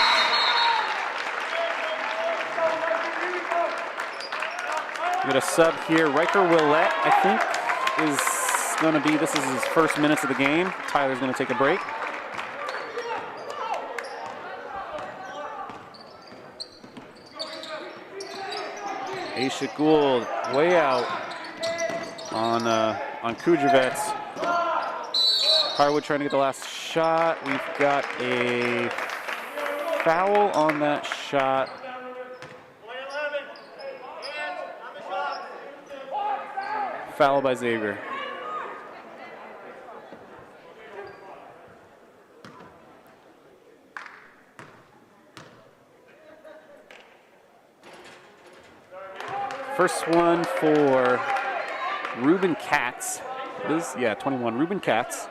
We got a sub here. Riker Willett, I think, is going to be, this is his first minutes of the game. Tyler's going to take a break. Aisha Gould way out on Kudrovets. Harwood trying to get the last shot. We've got a foul on that shot. Foul by Xavier. First one for Ruben Katz. 21. Ruben Katz.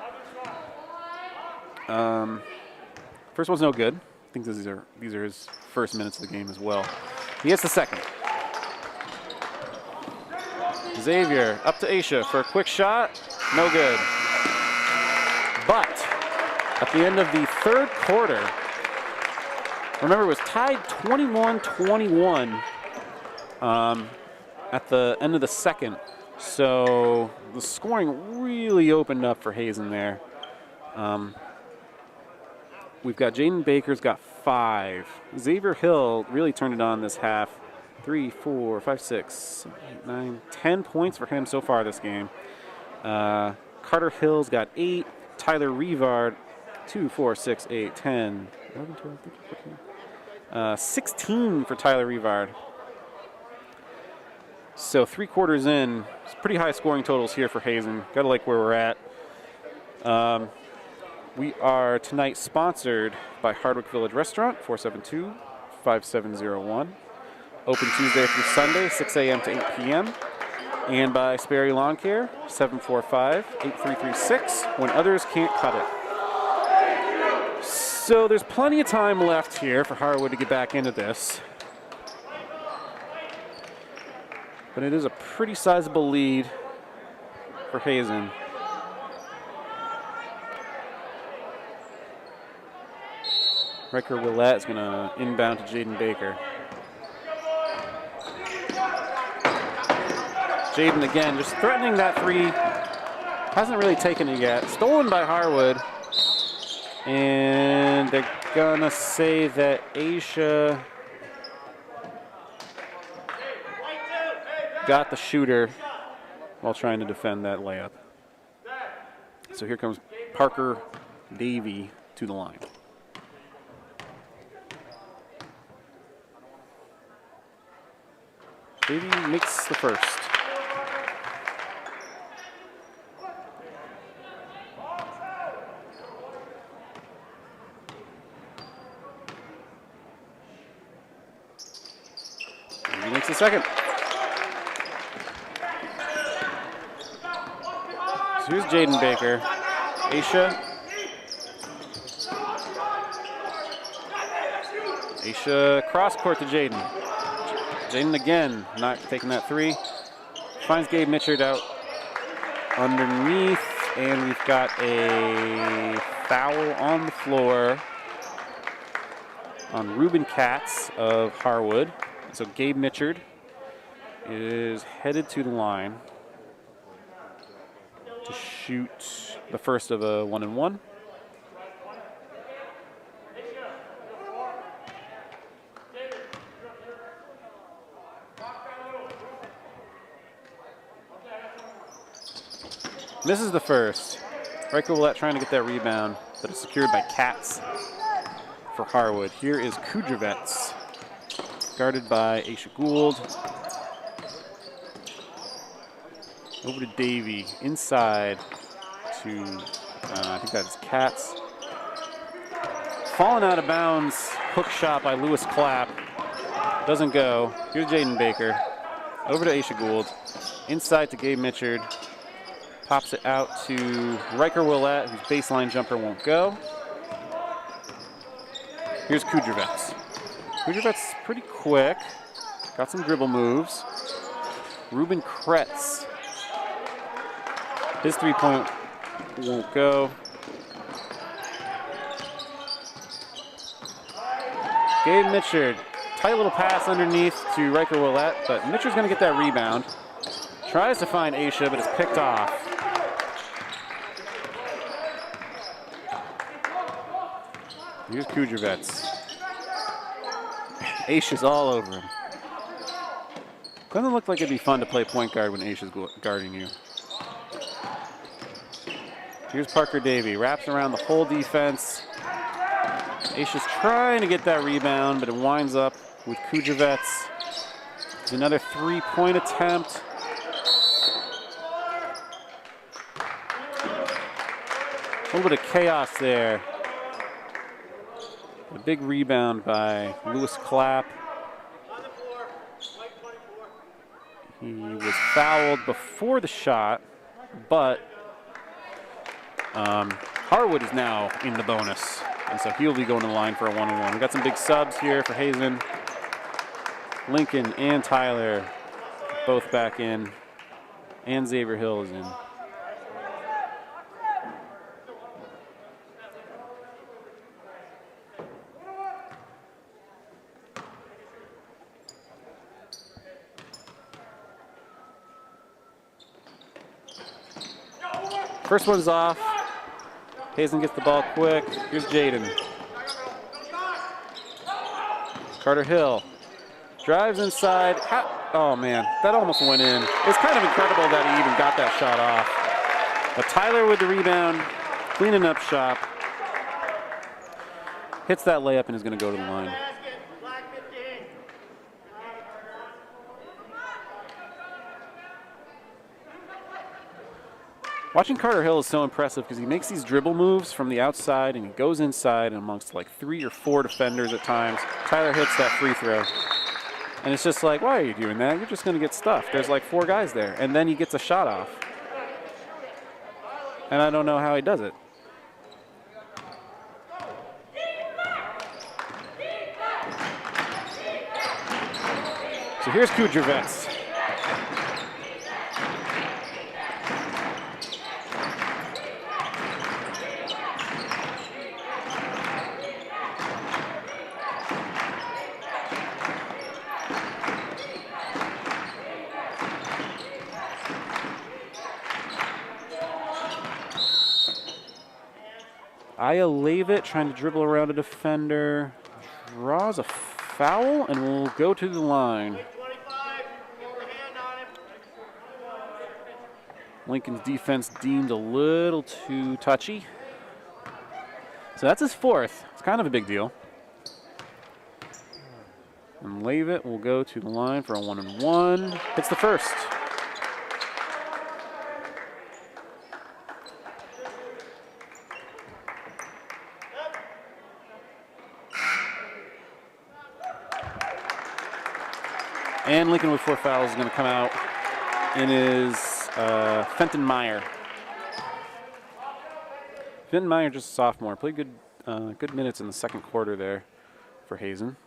First one's no good. I think these are his first minutes of the game as well. He hits the second. Xavier up to Aisha for a quick shot. No good. But at the end of the third quarter, remember it was tied 21-21 at the end of the second. So the scoring really opened up for Hazen there. We've got Jaden Baker's got 5. Xavier Hill really turned it on this half. 3, 4, 5, 6, 7, 8, 9, 10 points for him so far this game. Carter Hill's got 8. Tyler Rivard, 2, 4, 6, 8, 10, 11, 12, 13, 14. 16 for Tyler Rivard. So 3 quarters in, it's pretty high scoring totals here for Hazen. Gotta like where we're at. We are tonight sponsored by Hardwick Village Restaurant, 472-5701. Open Tuesday through Sunday, 6 a.m. to 8 p.m. And by Sperry Lawn Care, 745-8336, when others can't cut it. So there's plenty of time left here for Harwood to get back into this. But it is a pretty sizable lead for Hazen. Riker Willett is going to inbound to Jaden Baker. Jaden again, just threatening that 3. Hasn't really taken it yet. Stolen by Harwood. And they're going to say that Aisha got the shooter while trying to defend that layup. So here comes Parker Davey to the line. Davey makes the first. Davey makes the second. So here's Jaden Baker. Aisha cross court to Jaden. Jaden again, not taking that 3. Finds Gabe Mitchard out underneath, and we've got a foul on the floor on Ruben Katz of Harwood. So Gabe Mitchard is headed to the line to shoot the first of a 1-and-1. Misses the first. Riker Willett trying to get that rebound, but it's secured by Katz for Harwood. Here is Kudrovets, guarded by Aisha Gould. Over to Davey, inside to, I think that's Katz. Falling out of bounds, hook shot by Lewis Clapp. Doesn't go. Here's Jaden Baker. Over to Aisha Gould. Inside to Gabe Mitchard. Pops it out to Riker Willett, whose baseline jumper won't go. Here's Kudrovets. Kudrovets pretty quick. Got some dribble moves. Ruben Kretz. His 3-point won't go. Gabe Mitchard. Tight little pass underneath to Riker Willett, but Mitchard's going to get that rebound. Tries to find Aisha, but it's picked off. Here's Kudrovets. Aisha's all over him. Doesn't look like it'd be fun to play point guard when Aisha's guarding you. Here's Parker Davey. Wraps around the whole defense. Aisha's trying to get that rebound, but it winds up with Kudrovets. It's another 3-point attempt. A little bit of chaos there. A big rebound by Lewis Clapp. He was fouled before the shot, but Harwood is now in the bonus, and so he'll be going to the line for a 1-on-1. We've got some big subs here for Hazen. Lincoln and Tyler both back in. And Xavier Hill is in. First one's off. Hazen gets the ball quick. Here's Jaden. Carter Hill drives inside. Oh man, that almost went in. It's kind of incredible that he even got that shot off. But Tyler with the rebound, cleaning up shop. Hits that layup and is going to go to the line. Watching Carter Hill is so impressive because he makes these dribble moves from the outside and he goes inside and amongst like 3 or 4 defenders at times. Tyler hits that free throw. And it's just like, why are you doing that? You're just going to get stuffed. There's like 4 guys there. And then he gets a shot off. And I don't know how he does it. So here's Kudrovets. Leave trying to dribble around a defender, draws a foul, and will go to the line. Lincoln's defense deemed a little too touchy. So that's his 4th. It's kind of a big deal. And Leavitt will go to the line for a 1-and-1. Hits the first. And Lincoln with 4 fouls is going to come out in his Fenton Meyer. Fenton Meyer, just a sophomore, played good minutes in the second quarter there for Hazen.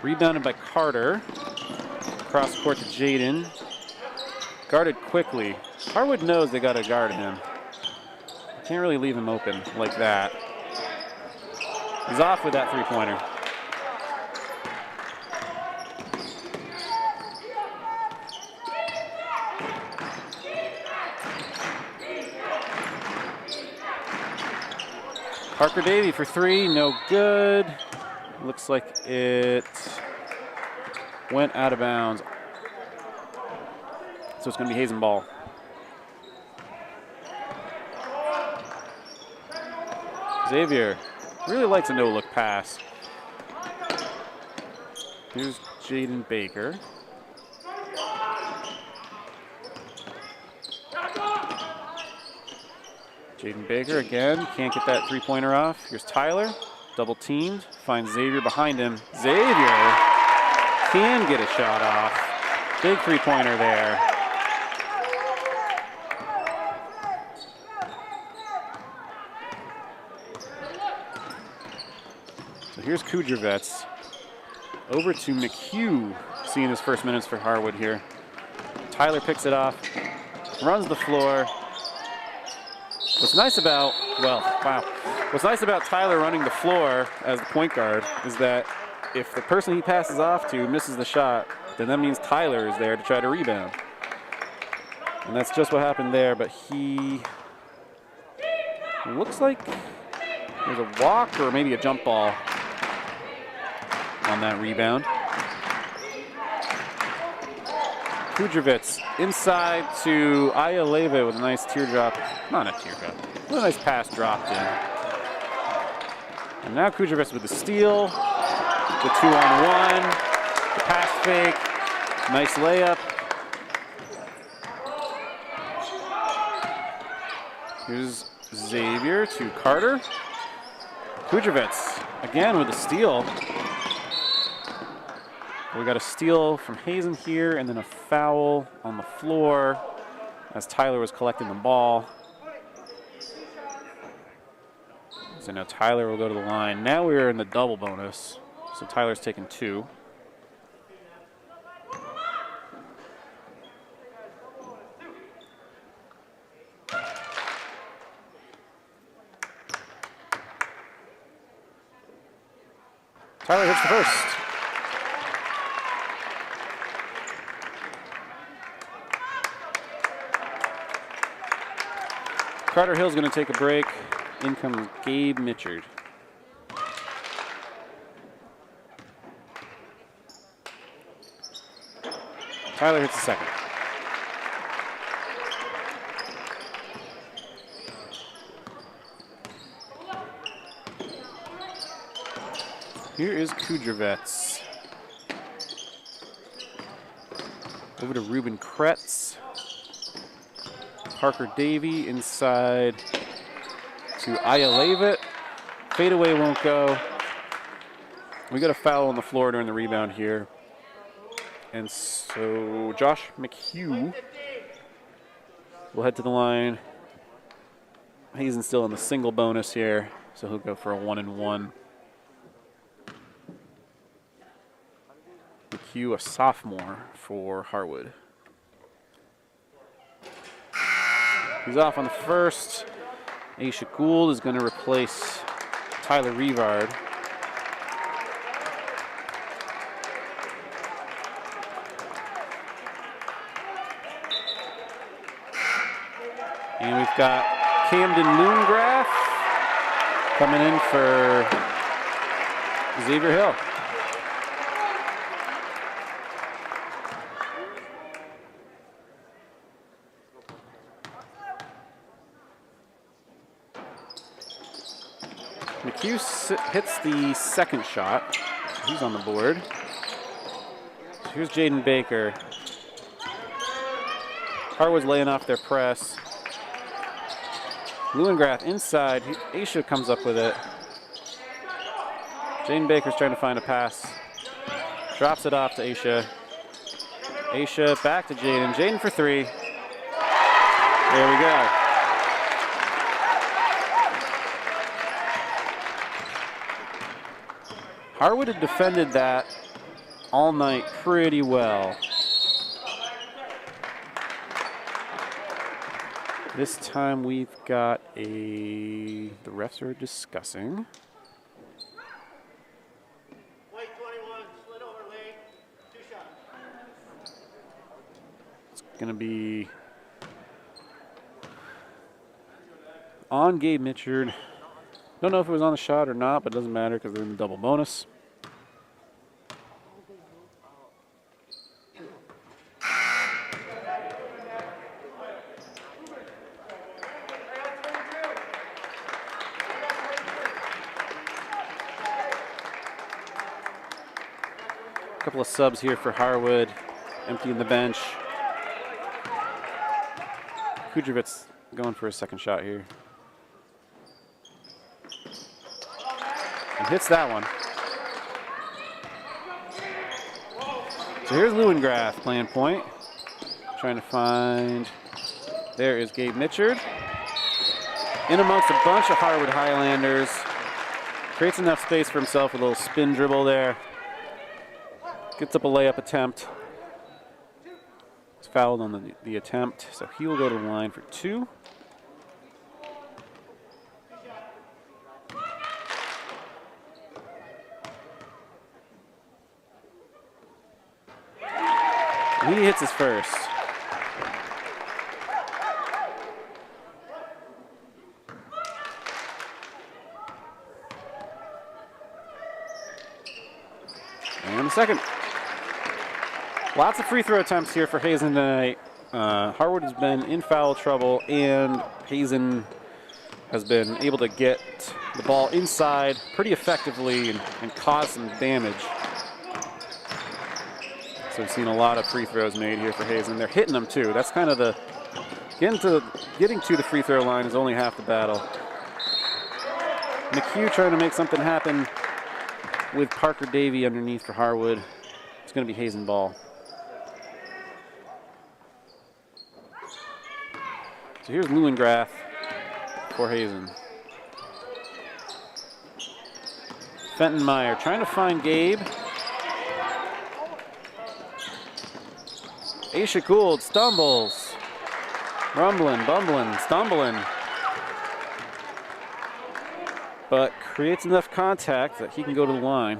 Rebounded by Carter. Cross court to Jaden. Guarded quickly. Harwood knows they got to guard him. Can't really leave him open like that. He's off with that 3-pointer. Parker Davey for 3, no good. Looks like it went out of bounds. So it's going to be Hazen ball. Xavier really likes a no-look pass. Here's Jaden Baker. Jaden Baker again, can't get that 3-pointer off. Here's Tyler, double teamed, finds Xavier behind him. Xavier can get a shot off. Big 3-pointer there. So here's Kudrovets. Over to McHugh, seeing his first minutes for Harwood here. Tyler picks it off, runs the floor. What's nice about Tyler running the floor as the point guard is that if the person he passes off to misses the shot, then that means Tyler is there to try to rebound. And that's just what happened there, but he looks like there's a walk or maybe a jump ball on that rebound. Kudrovets inside to Ayaleve with a nice teardrop. Not a teardrop. A nice pass dropped in. And now Kudrovets with the steal. The 2-on-1. The pass fake. Nice layup. Here's Xavier to Carter. Kudrovets again with a steal. We got a steal from Hazen here and then a foul on the floor as Tyler was collecting the ball. So now Tyler will go to the line. Now we're in the double bonus. So Tyler's taking 2. Tyler hits the first. Carter Hill's going to take a break. In comes Gabe Mitchard. Tyler hits the second. Here is Kudrovets. Over to Ruben Kretz. Parker Davey inside to Ayalevic. Fadeaway won't go. We got a foul on the floor during the rebound here. And so Josh McHugh will head to the line. Hazen's still in the single bonus here, so he'll go for a 1-and-1. McHugh, a sophomore for Harwood. He's off on the first. Aisha Gould is going to replace Tyler Rivard. And we've got Camden Moongrath coming in for Xavier Hill. McHugh hits the second shot. He's on the board. So here's Jaden Baker. Harwood's laying off their press. Lewengrath inside. Aisha comes up with it. Jaden Baker's trying to find a pass. Drops it off to Aisha. Aisha back to Jaden. Jaden for three. There we go. Harwood had defended that all night pretty well. This time we've got the refs are discussing. White 21, slid over late, 2 shots. It's going to be on Gabe Mitchard. Don't know if it was on the shot or not, but it doesn't matter because they're in the double bonus. A couple of subs here for Harwood, emptying the bench. Kudrovets going for a second shot here. And hits that one. So here's Lewengrath playing point. Trying to find, there is Gabe Mitchard. In amongst a bunch of Harwood Highlanders. Creates enough space for himself with a little spin dribble there. Gets up a layup attempt. He's fouled on the attempt, so he will go to the line for 2. He hits his first. And the second. Lots of free throw attempts here for Hazen tonight. Harwood has been in foul trouble, and Hazen has been able to get the ball inside pretty effectively and cause some damage. So we've seen a lot of free throws made here for Hazen. They're hitting them too. That's kind of the, getting to the free throw line is only half the battle. McHugh trying to make something happen with Parker Davey underneath for Harwood. It's going to be Hazen ball. So here's Lewengrath for Hazen. Fenton-Meyer trying to find Gabe. Aisha Gould stumbles. Rumbling, bumbling, stumbling. But creates enough contact that he can go to the line.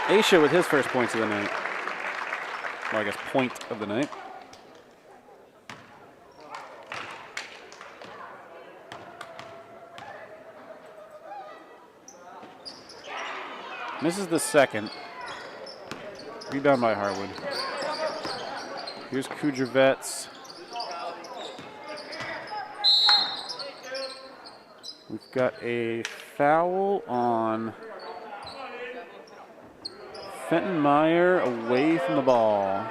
Aisha with his first points of the night. Well, I guess point of the night. Misses the second. Rebound by Harwood. Here's Kudrovets. We've got a foul on Fenton Meyer away from the ball.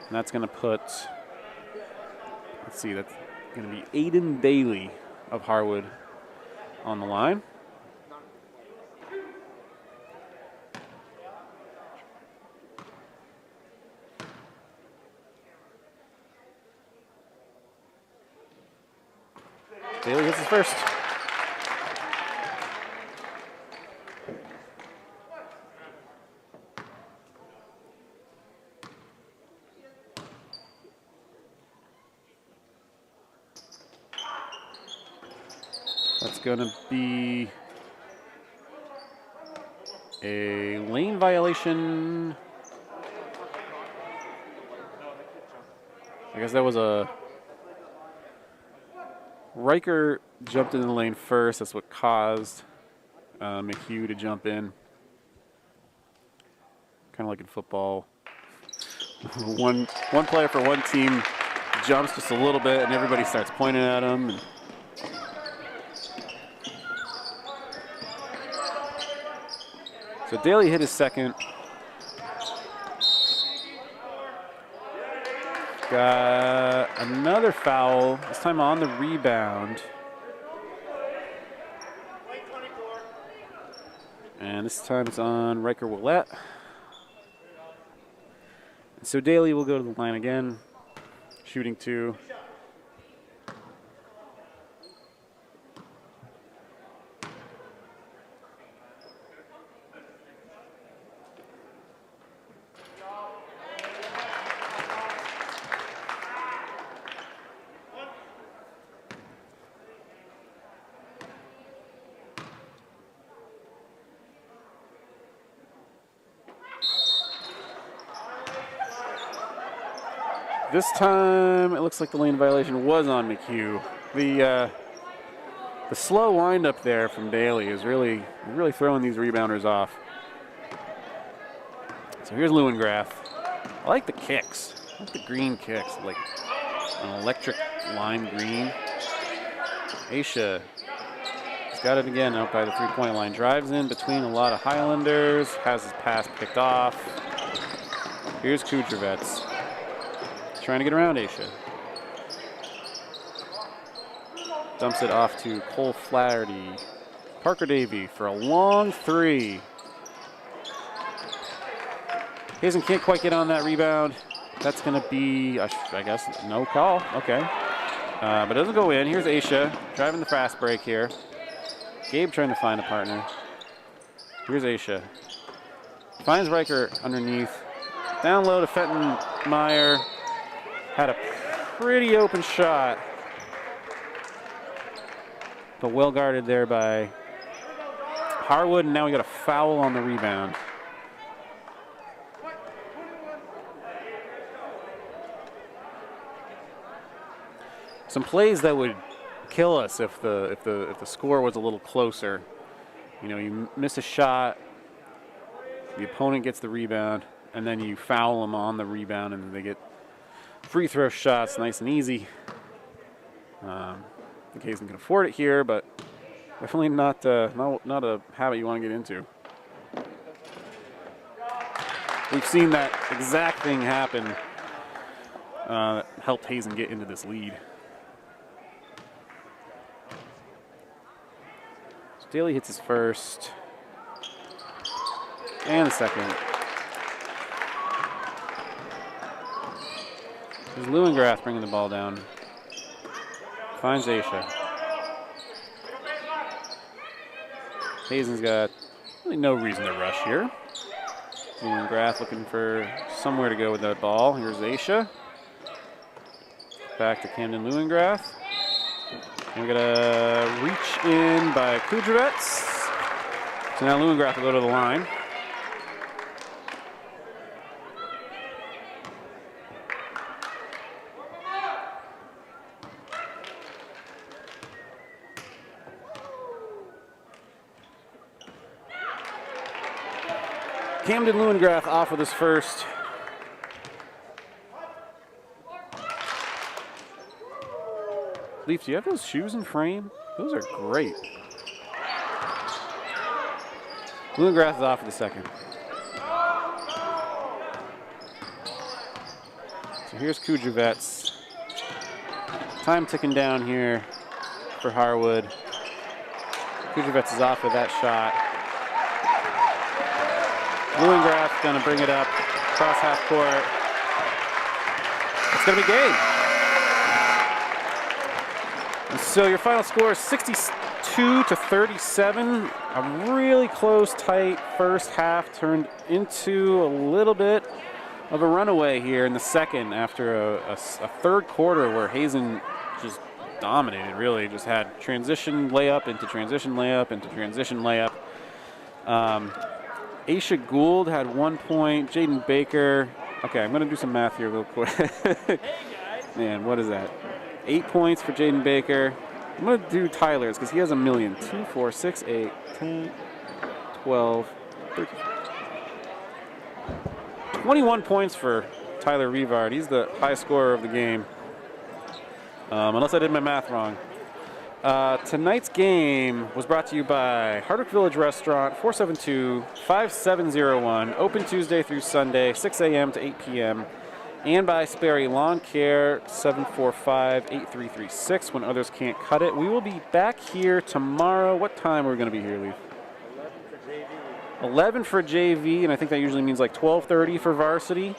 And that's going to put, let's see, that's going to be Aiden Daly of Harwood on the line. Daly hits his first. That's going to be a lane violation. I guess that was a Riker jumped in the lane first. That's what caused McHugh to jump in. Kind of like in football. one player for one team jumps just a little bit and everybody starts pointing at him. So Daly hit his second. Got another foul, this time on the rebound. And this time it's on Riker Willette. So Daly will go to the line again, shooting 2. This time, it looks like the lane violation was on McHugh. The slow windup there from Daly is really throwing these rebounders off. So here's Lewengrath. I like the kicks. I like the green kicks, like an electric lime green. Aisha has got it again out by the three-point line. Drives in between a lot of Highlanders, has his pass picked off. Here's Kudrovets. Trying to get around Aisha. Dumps it off to Cole Flaherty. Parker Davey for a long 3. Hazen can't quite get on that rebound. That's going to be, I guess, no call. Okay. But it doesn't go in. Here's Aisha driving the fast break here. Gabe trying to find a partner. Here's Aisha. Finds Riker underneath. Down low to Fenton Meyer. Had a pretty open shot, but well guarded there by Harwood, and now we got a foul on the rebound. Some plays that would kill us if the score was a little closer. You know, you miss a shot, the opponent gets the rebound, and then you foul them on the rebound, and they get free throw shots, nice and easy. I think Hazen can afford it here, but definitely not a habit you want to get into. We've seen that exact thing happen that helped Hazen get into this lead. So Daly hits his first and the second. There's Lewengrath bringing the ball down. Finds Aisha. Hazen's got really no reason to rush here. Lewengrath looking for somewhere to go with that ball. Here's Aisha. Back to Camden Lewengrath. And we're going to reach in by Kudrovets. So now Lewengrath will go to the line. Camden Lewengrath off with his first. Leaf, do you have those shoes in frame? Those are great. Lewengrath is off with the second. So here's Kudruvets. Time ticking down here for Harwood. Kudruvets is off with that shot. Lewengrath gonna bring it up across half court. It's gonna be game. And so your final score is 62-37. A really close, tight first half turned into a little bit of a runaway here in the second after a third quarter where Hazen just dominated, really. Just had transition layup into transition layup into transition layup. Aisha Gould had 1 point. Jaden Baker. Okay, I'm going to do some math here real quick. Man, what is that? 8 points for Jaden Baker. I'm going to do Tyler's because he has a million. 2, 4, 6, 8, 10, 12, 13. 21 points for Tyler Rivard. He's the highest scorer of the game. Unless I did my math wrong. Tonight's game was brought to you by Hardwick Village Restaurant, 472-5701, open Tuesday through Sunday, 6 a.m. to 8 p.m., and by Sperry Lawn Care, 745-8336, when others can't cut it. We will be back here tomorrow. What time are we going to be here, Leaf? 11 for JV, and I think that usually means like 12:30 for varsity.